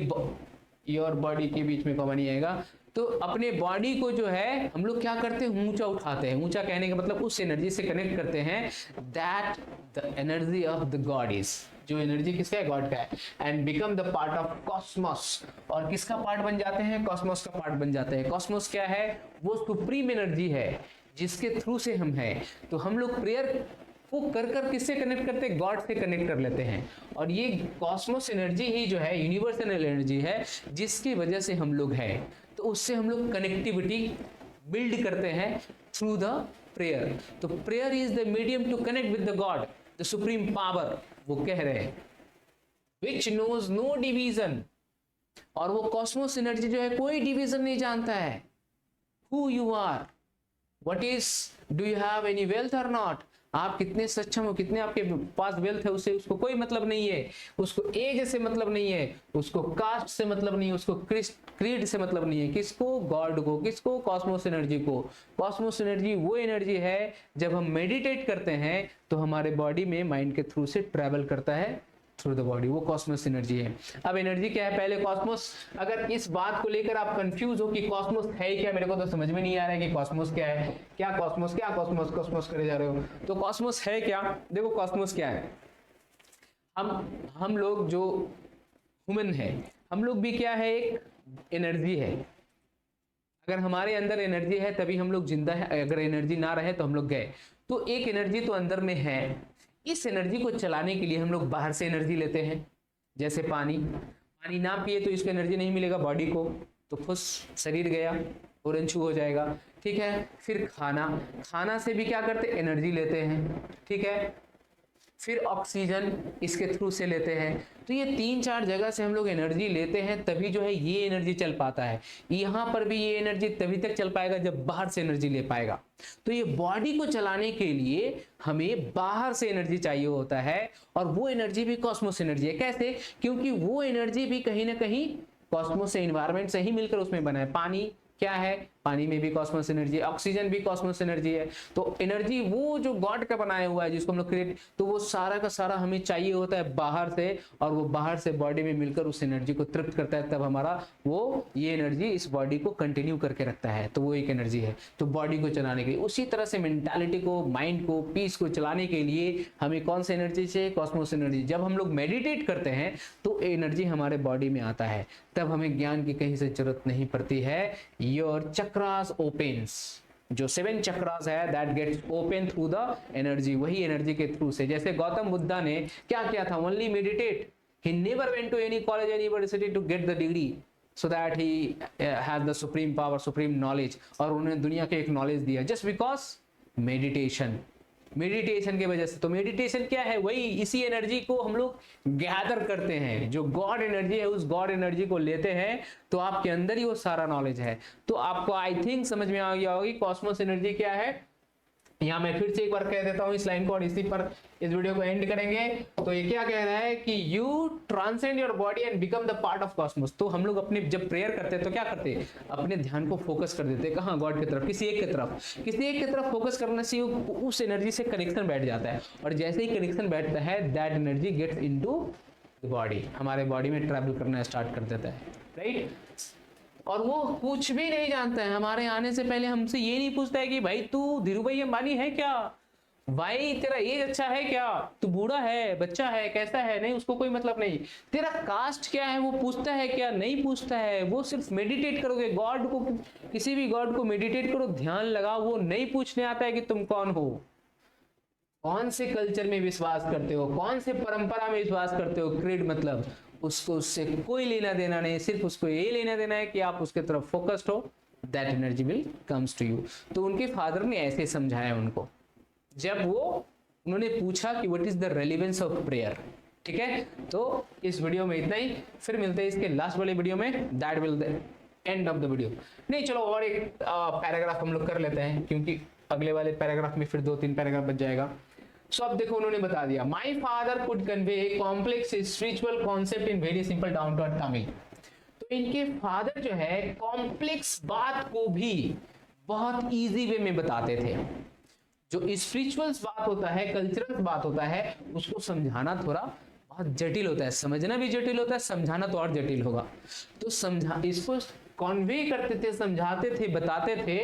योर बॉडी के बीच में कॉमा नहीं आएगा। तो अपने बॉडी को जो है हम लोग क्या करते हैं, ऊंचा उठाते हैं। ऊंचा कहने का मतलब उस एनर्जी से कनेक्ट करते हैं, that the energy of the God is, जो एनर्जी किसका है, गॉड का है, and become the part of Cosmos. और किसका पार्ट बन जाते हैं, कॉस्मोस का पार्ट बन जाते हैं। कॉस्मोस क्या है, वो सुप्रीम एनर्जी है जिसके थ्रू से हम हैं। तो हम लोग प्रेयर को कर कर किससे कनेक्ट करते हैं, गॉड से कनेक्ट कर लेते हैं। और ये कॉस्मोस एनर्जी ही जो है यूनिवर्सल एनर्जी है जिसकी वजह से हम लोग हैं। तो उससे हम लोग कनेक्टिविटी बिल्ड करते हैं थ्रू द प्रेयर। तो prayer is the medium to connect with the god, the supreme power. वो कह रहे हैं विच नोज नो डिवीजन, और वो कॉस्मोस एनर्जी जो है कोई डिवीजन नहीं जानता है। Who you are, what is, do you have any wealth और नॉट, आप कितने सक्षम हो, कितने आपके पास वेल्थ है, उससे उसको कोई मतलब नहीं है। उसको एज से मतलब नहीं है, उसको कास्ट से मतलब नहीं है, उसको क्रीड से मतलब नहीं है। किसको, गॉड को। किसको, कॉस्मोस एनर्जी को। कॉस्मोस एनर्जी वो एनर्जी है जब हम मेडिटेट करते हैं तो हमारे बॉडी में माइंड के थ्रू से ट्रेवल करता है थ्रू द बॉडी, वो कॉस्मोस एनर्जी है। अब एनर्जी क्या है, पहले कॉस्मोस, अगर इस बात को लेकर आप कंफ्यूज हो कि कॉस्मोस है क्या, मेरे को तो समझ में नहीं आ रहा है कि कॉस्मोस क्या है, क्या कॉस्मोस, क्या कॉस्मोस कॉस्मोस करे जा रहे हो। तो कॉस्मोस है क्या, देखो कॉस्मोस क्या है, हम लोग जो ह्यूमन है, हम लोग भी क्या है, एक एनर्जी है। अगर हमारे अंदर एनर्जी है तभी हम लोग जिंदा है, अगर एनर्जी ना रहे तो हम लोग गए। तो एक एनर्जी तो अंदर में है, इस एनर्जी को चलाने के लिए हम लोग बाहर से एनर्जी लेते हैं। जैसे पानी ना पिए तो इसको एनर्जी नहीं मिलेगा बॉडी को, तो फुस शरीर गया, ओरंचू हो जाएगा, ठीक है। फिर खाना से भी क्या करते, एनर्जी लेते हैं, ठीक है। फिर ऑक्सीजन इसके थ्रू से लेते हैं। तो ये 3-4 जगह से हम लोग एनर्जी लेते हैं, तभी जो है ये एनर्जी चल पाता है। यहाँ पर भी ये एनर्जी तभी तक चल पाएगा जब बाहर से एनर्जी ले पाएगा। तो ये बॉडी को चलाने के लिए हमें बाहर से एनर्जी चाहिए होता है, और वो एनर्जी भी कॉस्मोस एनर्जी है। कैसे, क्योंकि वो एनर्जी भी कहीं ना कहीं कॉस्मोस से, इन्वायरमेंट से ही मिलकर उसमें बना है। पानी क्या है, पानी में भी कॉस्मोस एनर्जी है, ऑक्सीजन भी कॉस्मोस एनर्जी है। तो एनर्जी वो जो गॉड का बनाया हुआ है जिसको हम लोग क्रिएट, तो वो सारा का सारा हमें चाहिए होता है बाहर से, और वो बाहर से बॉडी में मिलकर उस एनर्जी को तृप्त करता है, तब हमारा वो ये एनर्जी इस बॉडी को कंटिन्यू करके रखता है। तो वो एक एनर्जी है, तो बॉडी को चलाने के लिए। उसी तरह से मेंटालिटी को, माइंड को, पीस को चलाने के लिए हमें कौन सी एनर्जी चाहिए, कॉस्मोस एनर्जी। जब हम लोग मेडिटेट करते हैं तो एनर्जी हमारे बॉडी में आता है, तब हमें ज्ञान की कहीं से जरूरत नहीं पड़ती है। योर चक्रास ओपन्स, जो 7 चक्रास है that gets open through the energy, वही एनर्जी के थ्रू से। जैसे गौतम बुद्धा ने क्या किया था, only meditate, he never went to any college, any university to get the degree, so that he has the supreme power, supreme knowledge. और उन्होंने दुनिया के एक नॉलेज दिया जस्ट बिकॉज मेडिटेशन की वजह से। तो मेडिटेशन क्या है, वही इसी एनर्जी को हम लोग गैदर करते हैं, जो गॉड एनर्जी है उस गॉड एनर्जी को लेते हैं, तो आपके अंदर ही वो सारा नॉलेज है। तो आपको आई थिंक समझ में आ गया होगी कॉस्मोस एनर्जी क्या है। यहाँ मैं फिर से एक बार कह देता हूँ इस लाइन को, और इसी पर इस वीडियो को एंड करेंगे। तो ये क्या कह रहा है कि you transcend your body and become the part of Cosmos. तो हम लोग अपने जब प्रेयर करते हैं तो क्या करते हैं, अपने ध्यान को फोकस कर देते हैं, कहाँ, गॉड की तरफ, किसी एक की तरफ फोकस करने से उस एनर्जी से कनेक्शन बैठ जाता है, और जैसे ही कनेक्शन बैठता है that energy gets into the body, हमारे बॉडी में ट्रैवल करना स्टार्ट कर देता है, राइट। और वो कुछ भी नहीं जानता है, हमारे आने से पहले हमसे ये नहीं पूछता है कि भाई तू धीरूभाई अंबानी है क्या, भाई तेरा एज अच्छा है क्या, तू बूढ़ा है, बच्चा है, कैसा है, नहीं, उसको कोई मतलब नहीं। तेरा कास्ट क्या है वो पूछता है क्या, नहीं पूछता है। वो सिर्फ मेडिटेट करोगे, गॉड को, किसी भी गॉड को मेडिटेट करो, ध्यान लगाओ, वो नहीं पूछने आता है कि तुम कौन हो, कौन से कल्चर में विश्वास करते हो, कौन से परंपरा में विश्वास करते हो, क्रीड मतलब, उसको उससे कोई लेना देना नहीं, सिर्फ उसको ये लेना देना है कि आप उसके तरफ फोकस्ड हो, that energy will comes to you. तो उनके फादर ने ऐसे समझाया उनको, जब वो उन्होंने पूछा कि what is the relevance of prayer, ठीक है। तो इस वीडियो में इतना ही, फिर मिलते हैं इसके लास्ट वाले वीडियो में, that will the end of the video. नहीं, चलो और एक पैराग्राफ हम लोग कर लेते हैं, क्योंकि अगले वाले पैराग्राफ में फिर 2-3 पैराग्राफ बच जाएगा। सो अब देखो उन्होंने बता दिया, my father could convey a complex spiritual concept in very simple down to earth Tamil. तो इनके फादर जो है कॉम्प्लेक्स बात को भी बहुत इजी वे में बताते थे। जो स्पिरिचुअल बात होता है, कल्चरल बात होता है, उसको समझाना थोड़ा बहुत जटिल होता है, समझना भी जटिल होता है, समझाना तो और जटिल होगा। तो समझा इसको कॉन्वे करते थे, समझाते थे, बताते थे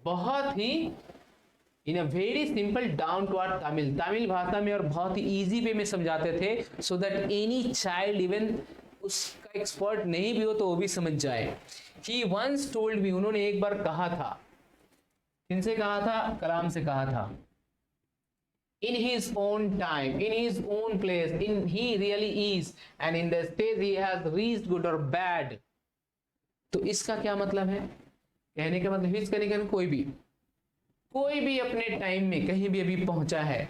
बहुत ही in a very simple down to earth Tamil भाषा में, और बहुत ही इजी वे में समझाते थे, so that any child even उसका एक्सपर्ट नहीं भी हो तो वो भी समझ जाए। ही वंस टोल्ड मी, उन्होंने एक बार कहा था, किनसे कहा था? कलाम से कहा था। In his own time, in his own place, in he really is, and in the stage he has reached good or bad। तो इसका क्या मतलब है? कहने का मतलब हिज करने का कोई भी अपने टाइम में कहीं भी अभी पहुंचा है,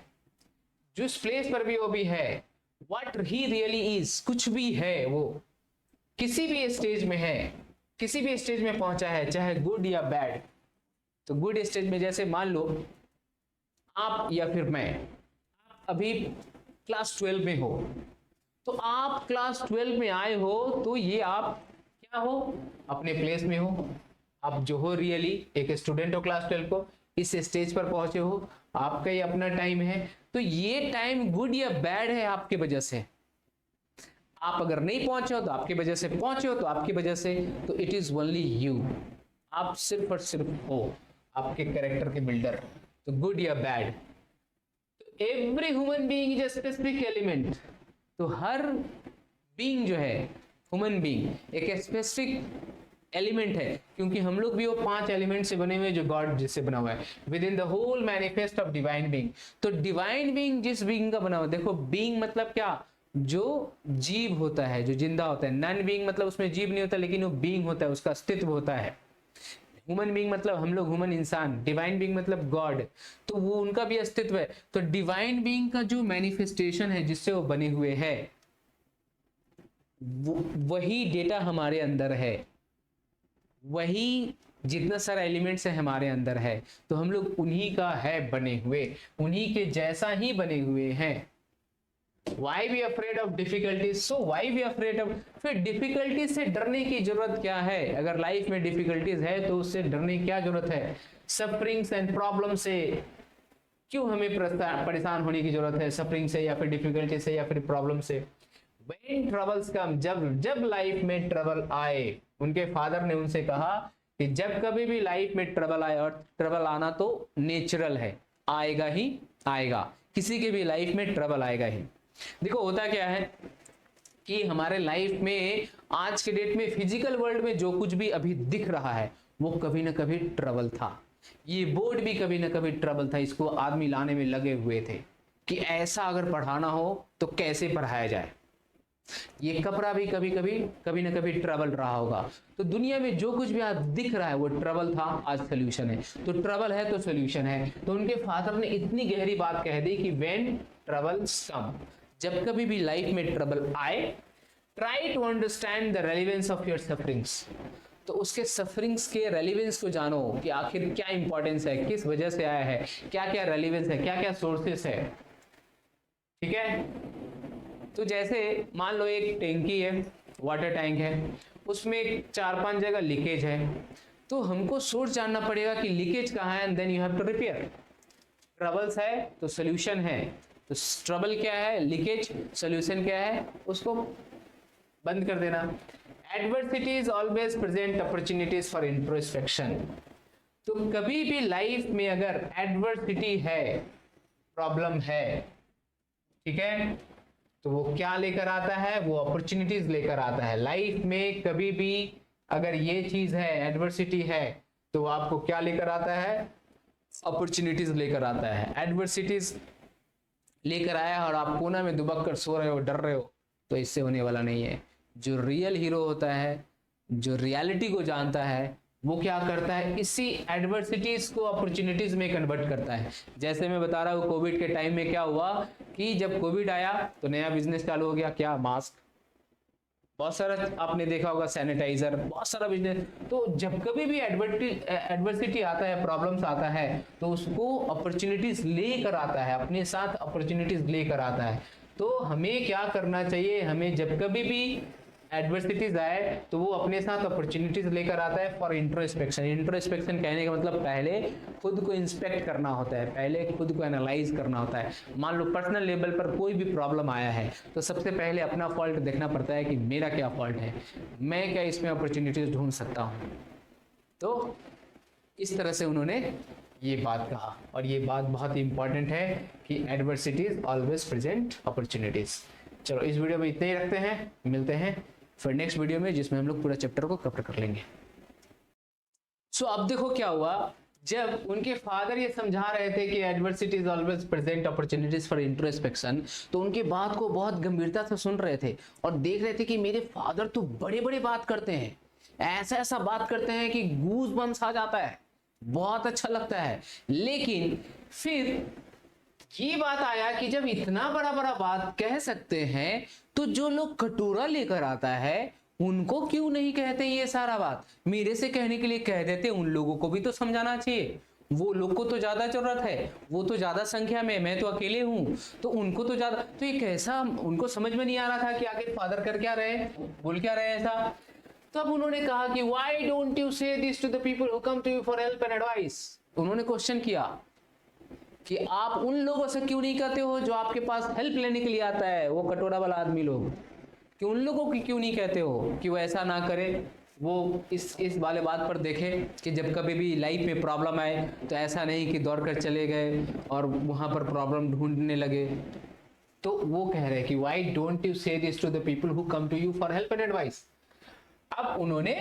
जिस प्लेस पर भी वो भी है, what he really is, कुछ भी है, वो किसी भी स्टेज में है, किसी भी स्टेज में पहुंचा है, चाहे गुड या बैड। तो गुड स्टेज में जैसे मान लो आप या फिर मैं, आप अभी क्लास 12 में हो, तो आप क्लास 12 में आए हो तो ये आप क्या हो? अपने प्लेस में हो। आप जो हो रियली एक स्टूडेंट हो क्लास 12 को, इस स्टेज पर पहुंचे हो, आपका ही अपना टाइम है। तो ये टाइम गुड या बैड है आपकी वजह से। आप अगर नहीं पहुंचे हो तो आपकी वजह से, पहुंचे हो तो आपकी वजह से। तो इट इज ओनली यू, आप सिर्फ और सिर्फ हो आपके कैरेक्टर के बिल्डर। तो गुड या बैड, तो every human being is a specific element. तो हर बीइंग जो है, ह्यूमन बीइंग एक स्पेसिफिक एलिमेंट है, क्योंकि हम लोग भी वो 5 एलिमेंट से बने हुए जो गॉड जिससे बना हुआ है, with in the whole manifest of divine being. तो डिवाइन बीइंग जिस बीइंग का बना हुआ, देखो बीइंग मतलब क्या? जो जीव होता है, जो जिंदा होता है। नॉन बीइंग मतलब उसमें जीव नहीं होता, लेकिन वो बीइंग होता है, उसका अस्तित्व होता है। ह्यूमन बीइंग मतलब हम लोग ह्यूमन इंसान, डिवाइन बीइंग मतलब गॉड, तो वो उनका भी अस्तित्व है। तो डिवाइन बीइंग का जो मैनिफेस्टेशन है जिससे वो बने हुए है, वही डेटा हमारे अंदर है, वही जितना सारा एलिमेंट्स है हमारे अंदर है। तो हम लोग उन्हीं का है बने हुए, उन्हीं के जैसा ही बने हुए हैं। Why we afraid of difficulties? So why we afraid of? फिर डिफिकल्टी से डरने की जरूरत क्या है? अगर लाइफ में डिफिकल्टीज है तो उससे डरने की क्या जरूरत है? सफरिंग्स एंड प्रॉब्लम से क्यों हमें परेशान होने की जरूरत है? सफरिंग से या फिर डिफिकल्टी से या फिर प्रॉब्लम से। When troubles come, जब लाइफ में ट्रबल आए, उनके फादर ने उनसे कहा कि जब कभी भी लाइफ में ट्रबल आए, और ट्रबल आना तो नेचुरल है, आएगा ही आएगा, किसी के भी लाइफ में ट्रबल आएगा ही। देखो होता क्या है कि हमारे लाइफ में आज के डेट में फिजिकल वर्ल्ड में जो कुछ भी अभी दिख रहा है वो कभी ना कभी ट्रबल था। ये बोर्ड भी कभी ना कभी ट्रबल था, इसको आदमी लाने में लगे हुए थे कि ऐसा अगर पढ़ाना हो तो कैसे पढ़ाया जाए। ये कपड़ा भी कभी ना कभी ट्रबल रहा होगा। तो दुनिया में जो कुछ भी आज दिख रहा है वो ट्रबल था, आज सोल्यूशन है। तो ट्रबल है तो सोल्यूशन है। तो उनके फादर ने इतनी गहरी बात कह दी कि व्हेन ट्रबल्स कम, जब कभी भी लाइफ में ट्रबल आए, try to understand the relevance of your sufferings. तो उसके सफरिंग्स के रेलेवेंस को जानो कि आखिर क्या इंपॉर्टेंस है, किस वजह से आया है, क्या क्या रेलेवेंस है, क्या क्या सोर्सेस है। ठीक है, तो जैसे मान लो एक टैंकी है, वाटर टैंक है, उसमें 4-5 जगह लीकेज है, तो हमको सोर्स जानना पड़ेगा कि लीकेज कहाँ है, and then you have to repair. Troubles है तो सोल्यूशन है, तो ट्रबल क्या है, लीकेज, सोल्यूशन क्या है, उसको बंद कर देना। Adversities always present opportunities for introspection. तो कभी भी लाइफ में अगर एडवर्सिटी है, प्रॉब्लम है, ठीक है, तो वो क्या लेकर आता है, वो अपॉर्चुनिटीज लेकर आता है। लाइफ में कभी भी अगर ये चीज है, एडवर्सिटी है, तो आपको क्या लेकर आता है, अपॉर्चुनिटीज लेकर आता है। एडवर्सिटीज लेकर आया और आप कोना में दुबक कर सो रहे हो, डर रहे हो, तो इससे होने वाला नहीं है। जो रियल हीरो होता है, जो रियलिटी को जानता है, वो क्या करता है, इसी एडवर्सिटीज को अपॉर्चुनिटीज में कन्वर्ट करता है। जैसे मैं बता रहा हूँ कोविड के टाइम में क्या हुआ कि जब कोविड आया तो नया बिजनेस चालू हो गया, क्या, मास्क, बहुत सारा आपने देखा होगा, सैनिटाइजर, बहुत सारा बिजनेस। तो जब कभी भी एडवर्सिटी आता है, प्रॉब्लम्स आता है, तो उसको अपॉर्चुनिटीज लेकर आता है, अपने साथ अपॉर्चुनिटीज लेकर आता है। तो हमें क्या करना चाहिए, हमें जब कभी भी एडवर्सिटीज आए तो वो अपने साथ अपॉर्चुनिटीज लेकर आता है फॉर इंट्रोस्पेक्शन। इंट्रोस्पेक्शन कहने का मतलब पहले खुद को इंस्पेक्ट करना होता है, पहले खुद को एनालाइज करना होता है। मान लो पर्सनल लेवल पर कोई भी प्रॉब्लम आया है तो सबसे पहले अपना फॉल्ट देखना पड़ता है कि मेरा क्या फॉल्ट है, मैं क्या इसमें अपॉर्चुनिटीज ढूंढ सकता हूँ। तो इस तरह से उन्होंने ये बात कहा, और ये बात बहुत ही इंपॉर्टेंट है कि एडवर्सिटीज ऑलवेज प्रेजेंट अपॉर्चुनिटीज। चलो इस वीडियो में इतने ही रखते हैं, मिलते हैं फिर नेक्स्ट वीडियो में जिसमें हम लोग पूरा चैप्टर को कवर कर लेंगे। सो अब देखो क्या हुआ, जब उनके फादर ये समझा रहे थे कि adversities always present opportunities for introspection, तो उनके बात को बहुत गंभीरता से सुन रहे थे और देख रहे थे कि मेरे फादर तो बड़े बड़े बात करते हैं, ऐसा ऐसा बात करते हैं कि गूज बम्स आ जाता है, बहुत अच्छा लगता है। लेकिन फिर ये बात आया कि जब इतना बड़ा बड़ा बात कह सकते हैं तो जो लोग कटोरा लेकर आता है उनको क्यों नहीं कहते ये सारा बात, मेरे से कहने के लिए कह देते, उन लोगों को भी तो समझाना चाहिए। वो लोग को तो ज्यादा जरूरत है, वो तो ज्यादा संख्या में, मैं तो अकेले हूं, तो उनको तो ज्यादा। तो ये कैसा, उनको समझ में नहीं आ रहा था कि आखिर फादर कर क्या रहे, बोल क्या रहे ऐसा। तब उन्होंने कहा कि why don't you say this to the people who come to you for help and advice। उन्होंने क्वेश्चन किया कि आप उन लोगों से क्यों नहीं कहते हो जो आपके पास हेल्प लेने के लिए आता है, वो कटोरा वाला आदमी लोग, कि उन लोगों की क्यों नहीं कहते हो कि वो ऐसा ना करे। वो इस वाले बात पर देखे कि जब कभी भी लाइफ में प्रॉब्लम आए तो ऐसा नहीं कि दौड़ कर चले गए और वहां पर प्रॉब्लम ढूंढने लगे। तो वो कह रहे हैं कि why don't you say this to the people who come to you for help and advice। अब उन्होंने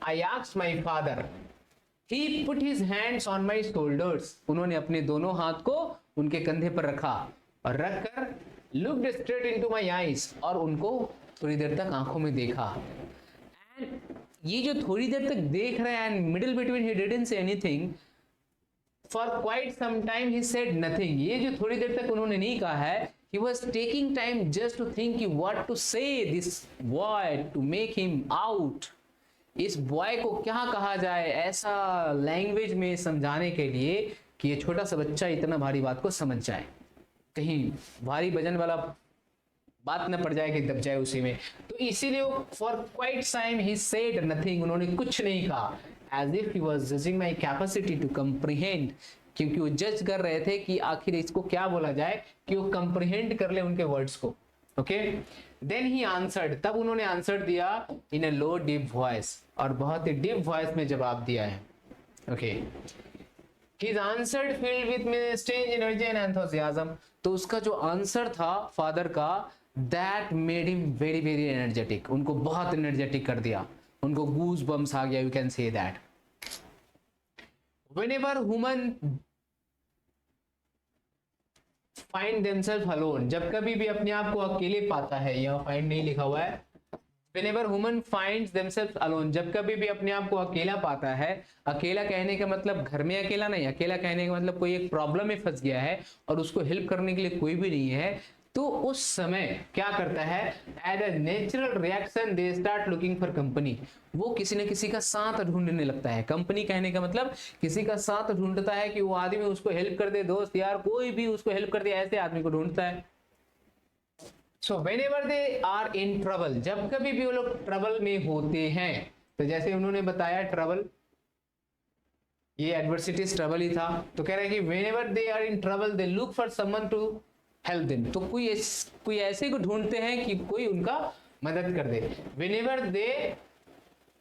I asked my father, he put his hands on my shoulders, उन्होंने अपने दोनों हाथ को उनके कंधे पर रखा और रखकर looked straight into my eyes, और उनको थोड़ी देर तक आंखों में देखा। एंड ये जो थोड़ी देर तक देख रहे हैं, and middle between he didn't say anything, for quite some time he said nothing। ये जो थोड़ी देर तक उन्होंने नहीं कहा है, he was taking time just to think what to say this boy to make him out। इस बॉय को क्या कहा जाए ऐसा लैंग्वेज में समझाने के लिए कि ये छोटा सा बच्चा इतना भारी बात को समझ जाए, कहीं भारी वजन वाला बात न पड़ जाए कि दब जाए उसी में। तो इसीलिए for quite time he said nothing, उन्होंने कुछ नहीं कहा, as if he was judging my capacity to comprehend, क्योंकि वो जज कर रहे थे कि आखिर इसको क्या बोला जाए कि वो कंप्रीहेंड कर ले उनके वर्ड्स को। ओके, देन ही आंसर्ड, तब उन्होंने आंसर दिया इन अ लो डीप वॉइस, और बहुत ही डीप वॉइस में जवाब दिया है। Okay, his answered filled with strange energy and enthusiasm, तो उसका जो आंसर था फादर का, that made him very very energetic, उनको बहुत एनर्जेटिक कर दिया, उनको गूज बम्स आ गया, you can say that. Whenever human find themselves alone, जब कभी भी अपने आप को अकेले पाता है, यहाँ find नहीं लिखा हुआ है, whenever human finds themselves alone, जब कभी भी अपने आप को अकेला पाता है, अकेला कहने का मतलब घर में अकेला नहीं, अकेला कहने का मतलब कोई एक प्रॉब्लम में फंस गया है और उसको हेल्प करने के लिए कोई भी नहीं है, तो उस समय क्या करता है, as a natural reaction they start looking for company, वो किसी न किसी का साथ ढूंढने लगता है। कंपनी कहने का मतलब किसी का साथ ढूंढता है कि वो आदमी उसको हेल्प कर दे, दोस्त यार कोई भी उसको हेल्प कर दे, ऐसे आदमी को ढूंढता है। So whenever they are in trouble, जब कभी भी वो लोग ट्रबल में होते हैं, तो जैसे उन्होंने बताया ट्रबल, ये एडवर्सिटीज ट्रबल ही था, तो कह रहे हैं कि whenever they are in trouble they look for someone to help them, तो कोई ऐसे को ढूंढते हैं कि कोई उनका मदद कर दे। Whenever they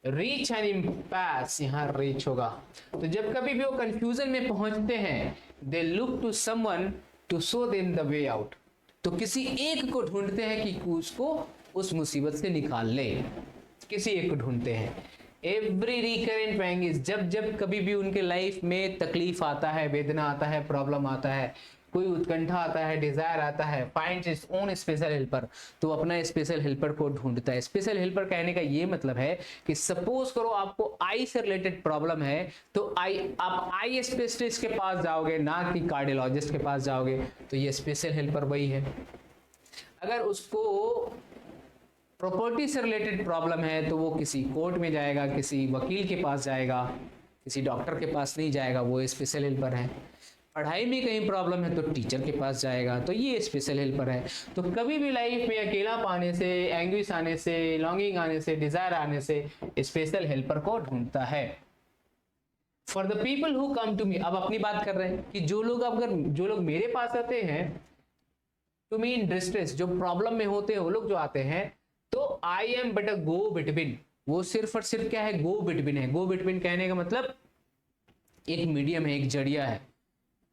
reach an impasse, यहाँ रीच होगा, तो जब कभी भी वो कंफ्यूजन में पहुंचते हैं, they look to someone to show them the way out, तो किसी एक को ढूंढते हैं कि उसको उस मुसीबत से निकाल ले, किसी एक को ढूंढते हैं। एवरी रिकरेंट पैंगिस, जब कभी भी उनके लाइफ में तकलीफ आता है, वेदना आता है, प्रॉब्लम आता है, कोई उत्कंठा आता है, डिजायर आता है, finds its own special helper, तो अपना स्पेशल हेल्पर को ढूंढता है। स्पेशल हेल्पर कहने का ये मतलब है कि सपोज करो आपको आई से रिलेटेड प्रॉब्लम है, तो आप आई स्पेशलिस्ट के पास जाओगे, ना कि कार्डियोलॉजिस्ट के पास जाओगे, तो ये स्पेशल हेल्पर वही है। अगर उसको प्रॉपर्टी से रिलेटेड प्रॉब्लम है तो वो किसी कोर्ट में जाएगा, किसी वकील के पास जाएगा, किसी डॉक्टर के पास नहीं जाएगा, वो स्पेशल हेल्पर है। पढ़ाई में कहीं प्रॉब्लम है तो टीचर के पास जाएगा, तो ये स्पेशल हेल्पर है। तो कभी भी लाइफ में अकेला पाने से, एंग्विश आने से, लॉन्गिंग आने से, डिजायर आने से स्पेशल हेल्पर को ढूंढता है। For the people who come to me, अब अपनी बात कर रहे हैं कि जो लोग मेरे पास आते हैं, टू मी इन डिस्ट्रेस, जो प्रॉब्लम में होते हैं वो लोग जो आते हैं, तो I am but a go between, वो सिर्फ और सिर्फ क्या है, गो बिटवीन है। गो बिटवीन कहने का मतलब एक मीडियम है, एक जरिया है।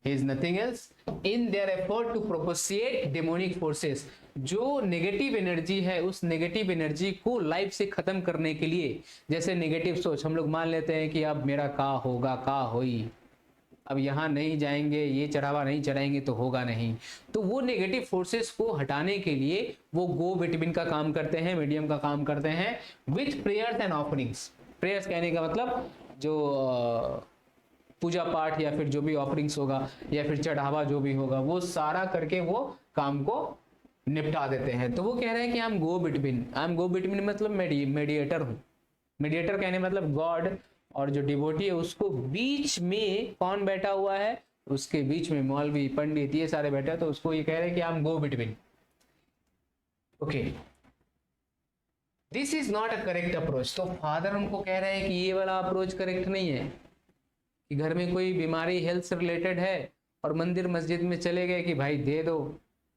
He is nothing else in their effort to propitiate demonic forces, जो नेगेटिव एनर्जी है उस नेगेटिव एनर्जी को लाइफ से खत्म करने के लिए, जैसे नेगेटिव सोच हम लोग मान लेते हैं कि अब मेरा का होगा, का होई, अब यहाँ नहीं जाएंगे, ये चढ़ावा नहीं चढ़ाएंगे तो होगा नहीं, तो वो नेगेटिव फोर्सेस को हटाने के लिए वो गो बिटवीन का काम करते हैं, मीडियम का काम करते हैं, with prayers and offerings. Prayers कहने का मतलब जो पूजा पाठ या फिर जो भी ऑफरिंग्स होगा या फिर चढ़ावा जो भी होगा वो सारा करके वो काम को निपटा देते हैं। तो वो कह रहे हैं कि I am go between, I am go between मतलब मेडिएटर हूँ। मेडिएटर कहने मतलब गॉड और जो डिवोटी है उसको बीच में कौन बैठा हुआ है, उसके बीच में मौलवी, पंडित, ये सारे बैठे हैं, तो उसको ये कह रहे हैं कि I am go between. Okay, this is not a correct approach. तो फादर हमको कह रहे हैं कि ये वाला अप्रोच करेक्ट नहीं है, कि घर में कोई बीमारी हेल्थ से रिलेटेड है और मंदिर मस्जिद में चले गए कि भाई दे दो,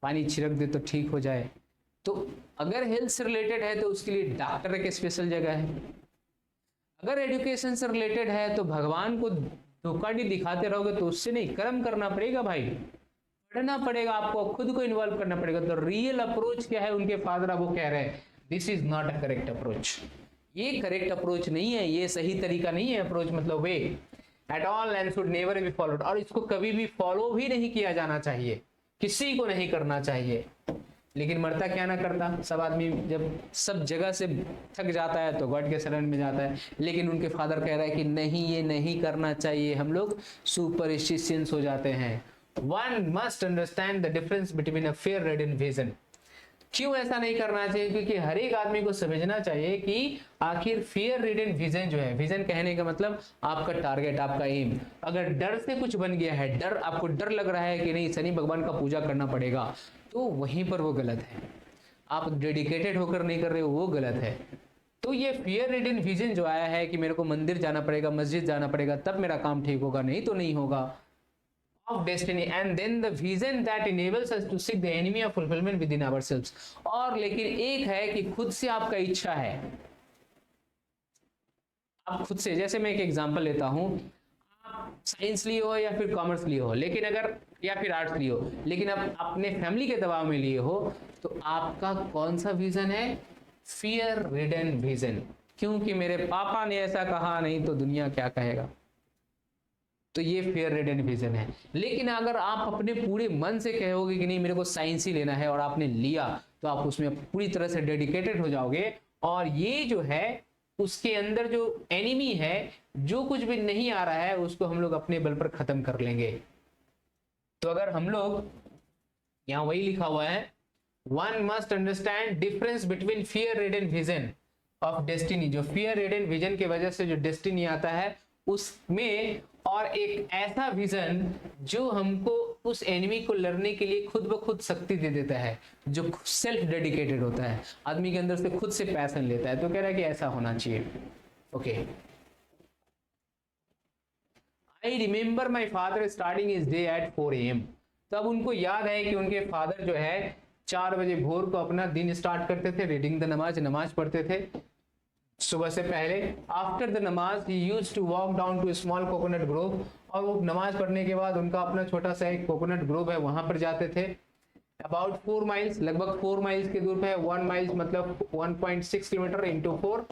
पानी छिड़क दे तो ठीक हो जाए। तो अगर हेल्थ से रिलेटेड है तो उसके लिए डॉक्टर एक स्पेशल जगह है। अगर एजुकेशन से रिलेटेड है तो भगवान को धोखाधड़ी दिखाते रहोगे तो उससे नहीं, कर्म करना पड़ेगा भाई, पढ़ना पड़ेगा, आपको खुद को इन्वॉल्व करना पड़ेगा। तो रियल अप्रोच क्या है उनके फादर, वो कह रहे हैं this is not a correct approach, ये करेक्ट अप्रोच नहीं है, ये सही तरीका नहीं है अप्रोच मतलब way at all and should never be followed, और इसको कभी भी फॉलो भी नहीं किया जाना चाहिए, किसी को नहीं करना चाहिए। लेकिन मरता क्या ना करता, सब आदमी जब सब जगह से थक जाता है तो गॉड के शरण में जाता है। लेकिन उनके फादर कह रहा है कि नहीं, ये नहीं करना चाहिए, हम लोग सुपरस्टिशियंस हो जाते हैं। One must understand the difference between a fair red and vision. क्यों ऐसा नहीं करना चाहिए? क्योंकि हर एक आदमी को समझना चाहिए कि आखिर फियर रिडन विजन जो है, विजन कहने का मतलब आपका टारगेट, आपका एम, अगर डर से कुछ बन गया है, डर, आपको डर लग रहा है कि नहीं शनि भगवान का पूजा करना पड़ेगा, तो वहीं पर वो गलत है। आप डेडिकेटेड होकर नहीं कर रहे हो, वो गलत है। तो ये फियर रिडन विजन जो आया है कि मेरे को मंदिर जाना पड़ेगा, मस्जिद जाना पड़ेगा, तब मेरा काम ठीक होगा, नहीं तो नहीं होगा, of destiny, and then the vision that enables us to seek the enemy of fulfillment within ourselves। और लेकिन एक है कि खुद से आपका इच्छा है, आप खुद से, जैसे मैं एक एग्जांपल लेता हूं, आप साइंस लिए हो या फिर कॉमर्स लिए हो, लेकिन अगर या फिर आर्ट्स लिए हो, लेकिन आप अपने फैमिली के दबाव में लिए हो, तो आपका कौन सा विजन है? Fear ridden vision. क्योंकि मेरे पापा ने ऐसा कहा, नहीं तो दुनिया क्या कहेगा, तो ये फेयर रेड एंड विजन है। लेकिन अगर आप अपने पूरे मन से कहोगे कि नहीं मेरे को साइंस ही लेना है, और आपने लिया, तो आप उसमें पूरी तरह से डेडिकेटेड हो जाओगे, और ये जो है उसके अंदर जो एनिमी है, जो कुछ भी नहीं आ रहा है, उसको हम लोग अपने बल पर खत्म कर लेंगे। तो अगर हम लोग, यहाँ वही लिखा हुआ है, one must understand difference between fear ridden vision of destiny. जो फियर रिडन विजन की वजह से जो डेस्टिनी आता है उसमें, और एक ऐसा विजन जो हमको उस एनिमी को लड़ने के लिए खुद ब खुद शक्ति दे देता है, जो सेल्फ डेडिकेटेड होता है, आदमी के अंदर से खुद से पैशन लेता है। तो कह रहा है कि ऐसा होना चाहिए। Okay, I remember my father starting his day at 4 AM। तो अब उनको याद है कि उनके फादर जो है 4 बजे भोर को अपना दिन स्टार्ट करते थे, रीडिंग द नमाज पढ़ते थे सुबह से पहले। आफ्टर द नमाज he used to walk down to small coconut grove, और वो नमाज पढ़ने के बाद उनका अपना छोटा सा एक कोकोनट ग्रोव है, वहां पर जाते थे। अबाउट 4 माइल्स, लगभग 4 माइल्स की दूर पे है। 1 माइल्स मतलब 1.6 किलोमीटर इंटू 4,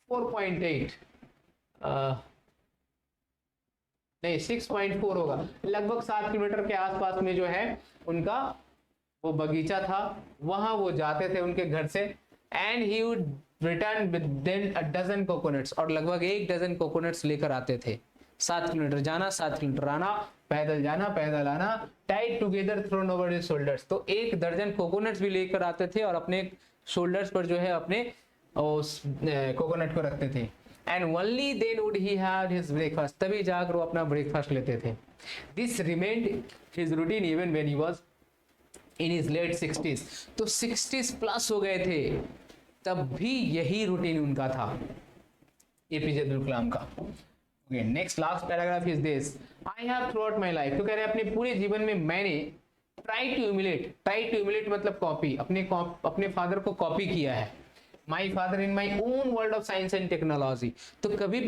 4.8 नहीं 6.4 होगा, लगभग 7 किलोमीटर के आसपास में जो है उनका वो बगीचा था, वहां वो जाते थे उनके घर से। And he would return with then a dozen coconuts, और लगभग 1 डजन कोकोनट्स लेकर आते थे। 7 किलोमीटर जाना, 7 किलोमीटर आना, पैदल जाना, पैदल आना, tied together thrown over his shoulders. तो 1 दर्जन कोकोनट्स भी लेकर आते थे और अपने शोल्डर्स पर जो है अपने कोकोनट को रखते थे। and only then would he have his breakfast, तभी जाकर वो अपना ब्रेकफास्ट लेते थे. This remained his routine even when he was in his late 60s. तो 60s प्लस हो गए थे तब भी यही रूटीन उनका था, एपीजे अब्दुल कलाम का. Okay, next last paragraph is this. I have through out my life, तो कह रहे हैं अपने पूरे जीवन में मैंने ट्राई टू इमुलेट मतलब कॉपी, अपने फादर को कॉपी किया है. My father in my own world of science and technology. तो कभी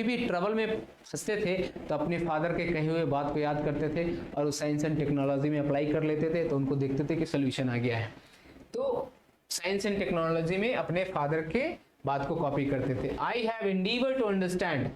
भी ट्रबल में फंसते थे तो अपने फादर के कहे हुए बात को याद करते थे और उस साइंस एंड टेक्नोलॉजी में अप्लाई कर लेते थे, तो उनको देखते थे कि सोल्यूशन आ गया है. तो साइंस एंड टेक्नोलॉजी में अपने फादर के बात को कॉपी करते थे. I have endeavour to understand,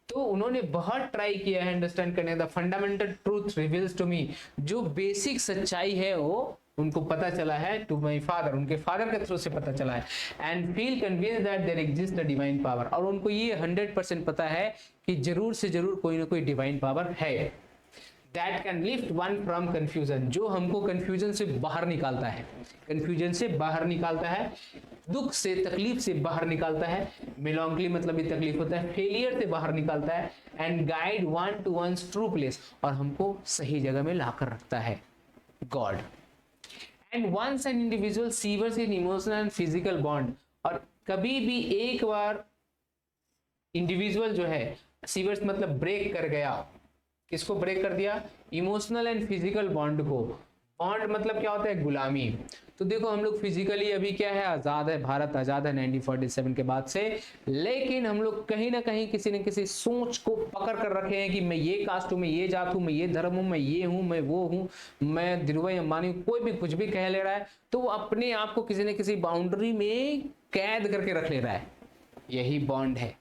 तो उन्होंने बहुत ट्राई किया है अंडरस्टैंड करने. The fundamental truth reveals to me, जो बेसिक सच्चाई है वो उनको पता चला है. टू माई फादर, उनके फादर के थ्रू से पता चला है. And feel convinced that there exist a divine power, और उनको ये 100% पता है कि जरूर से जरूर कोई ना कोई डिवाइन पावर है. That can lift one from confusion, जो हमको कंफ्यूजन से बाहर निकालता है, कंफ्यूजन से बाहर निकालता है, दुख से तकलीफ से बाहर निकालता है. मेलॉन्कली मतलब ये तकलीफ होता है, फेलियर से बाहर निकालता है. And guide one to one's true place, और हमको सही जगह में लाकर रखता है god. And once an individual severs in emotional and physical bond, और कभी भी एक बार इंडिविजुअल जो है, सीवर्स मतलब ब्रेक कर गया, किसको ब्रेक कर दिया? इमोशनल एंड फिजिकल बॉन्ड को. बॉन्ड मतलब क्या होता है? गुलामी. तो देखो हम लोग फिजिकली अभी क्या है, आजाद है, भारत आजाद है 1947 के बाद से, लेकिन हम लोग कहीं ना कहीं किसी न किसी सोच को पकड़ कर रखे हैं कि मैं ये कास्ट हूं, मैं ये जात हूं, मैं ये धर्म हूं, मैं ये हूं, मैं वो हूं, मैं धीरूभाई अंबानी, कोई भी कुछ भी कह ले रहा है तो वो अपने आप को किसी न किसी बाउंड्री में कैद करके रख ले रहा है. यही बॉन्ड है.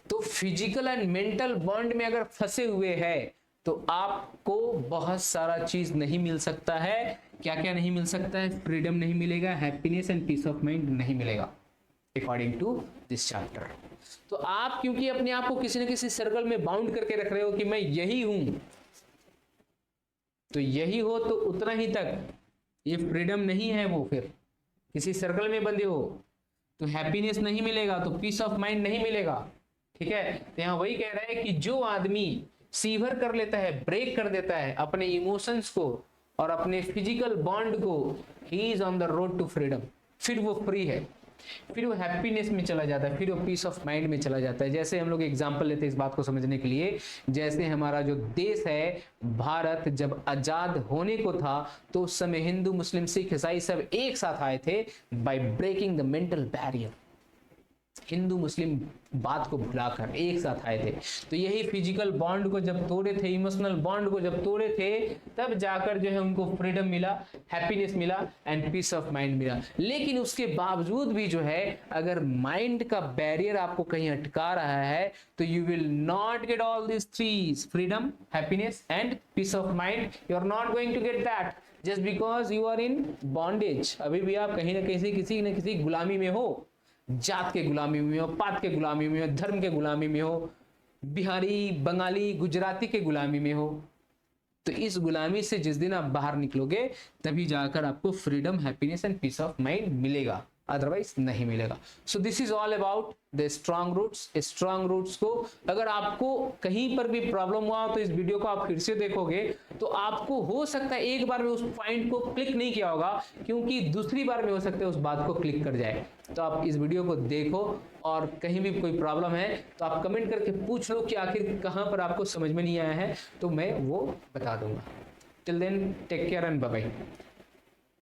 तो फिजिकल एंड मेंटल बॉन्ड में अगर फंसे हुए हैं तो आपको बहुत सारा चीज नहीं मिल सकता है. क्या क्या नहीं मिल सकता है? फ्रीडम नहीं मिलेगा, happiness and peace of mind नहीं मिलेगा अकॉर्डिंग टू दिस चैप्टर. तो आप क्योंकि अपने आप को किसी न किसी सर्कल में बाउंड करके रख रहे हो कि मैं यही हूं, तो यही हो तो उतना ही तक, ये फ्रीडम नहीं है. वो फिर किसी सर्कल में बंधे हो तो हैप्पीनेस नहीं मिलेगा, तो पीस ऑफ माइंड नहीं मिलेगा. ठीक है, तो यहां वही कह रहा है कि जो आदमी सीवर कर लेता है, ब्रेक कर देता है अपने इमोशंस को और अपने फिजिकल बॉन्ड को, he is on the road to freedom. फिर वो फ्री है, फिर वो हैप्पीनेस में चला जाता है, फिर वो पीस ऑफ माइंड में चला जाता है. जैसे हम लोग एग्जांपल लेते हैं इस बात को समझने के लिए, जैसे हमारा जो देश है भारत जब आजाद होने को था तो उस समय हिंदू मुस्लिम सिख ईसाई सब एक साथ आए थे by breaking the mental barrier. हिंदू मुस्लिम बात को भुलाकर एक साथ आए थे. तो यही फिजिकल बॉन्ड को जब तोड़े थे, इमोशनल बॉन्ड को जब तोड़े थे, तब जाकर जो है उनको फ्रीडम मिला, हैप्पीनेस मिला एंड पीस ऑफ माइंड मिला. लेकिन उसके बावजूद भी जो है अगर माइंड का बैरियर आपको कहीं अटका रहा है तो you will not get all this threes, freedom, happiness and peace of mind. You are not going to get that just because you are in bondage. अभी भी आप कहीं ना कहीं किसी न किसी गुलामी में हो, जात के गुलामी में हो, पात के गुलामी में हो, धर्म के गुलामी में हो, बिहारी, बंगाली, गुजराती के गुलामी में हो. तो इस गुलामी से जिस दिन आप बाहर निकलोगे तभी जाकर आपको freedom, happiness and peace of mind मिलेगा, अदरवाइज नहीं मिलेगा. So this is all about the strong roots. Strong roots को अगर आपको कहीं पर भी प्रॉब्लम हुआ तो इस वीडियो को आप फिर से देखोगे तो आपको हो सकता है एक बार में उस पॉइंट को क्लिक नहीं किया होगा, क्योंकि दूसरी बार में हो सकता है उस बात को क्लिक कर जाए. तो आप इस वीडियो को देखो और कहीं भी कोई प्रॉब्लम है तो आप कमेंट करके पूछ लो कि आखिर कहां पर आपको समझ में नहीं आया है, तो मैं वो बता दूंगा. Till then take care and bye bye.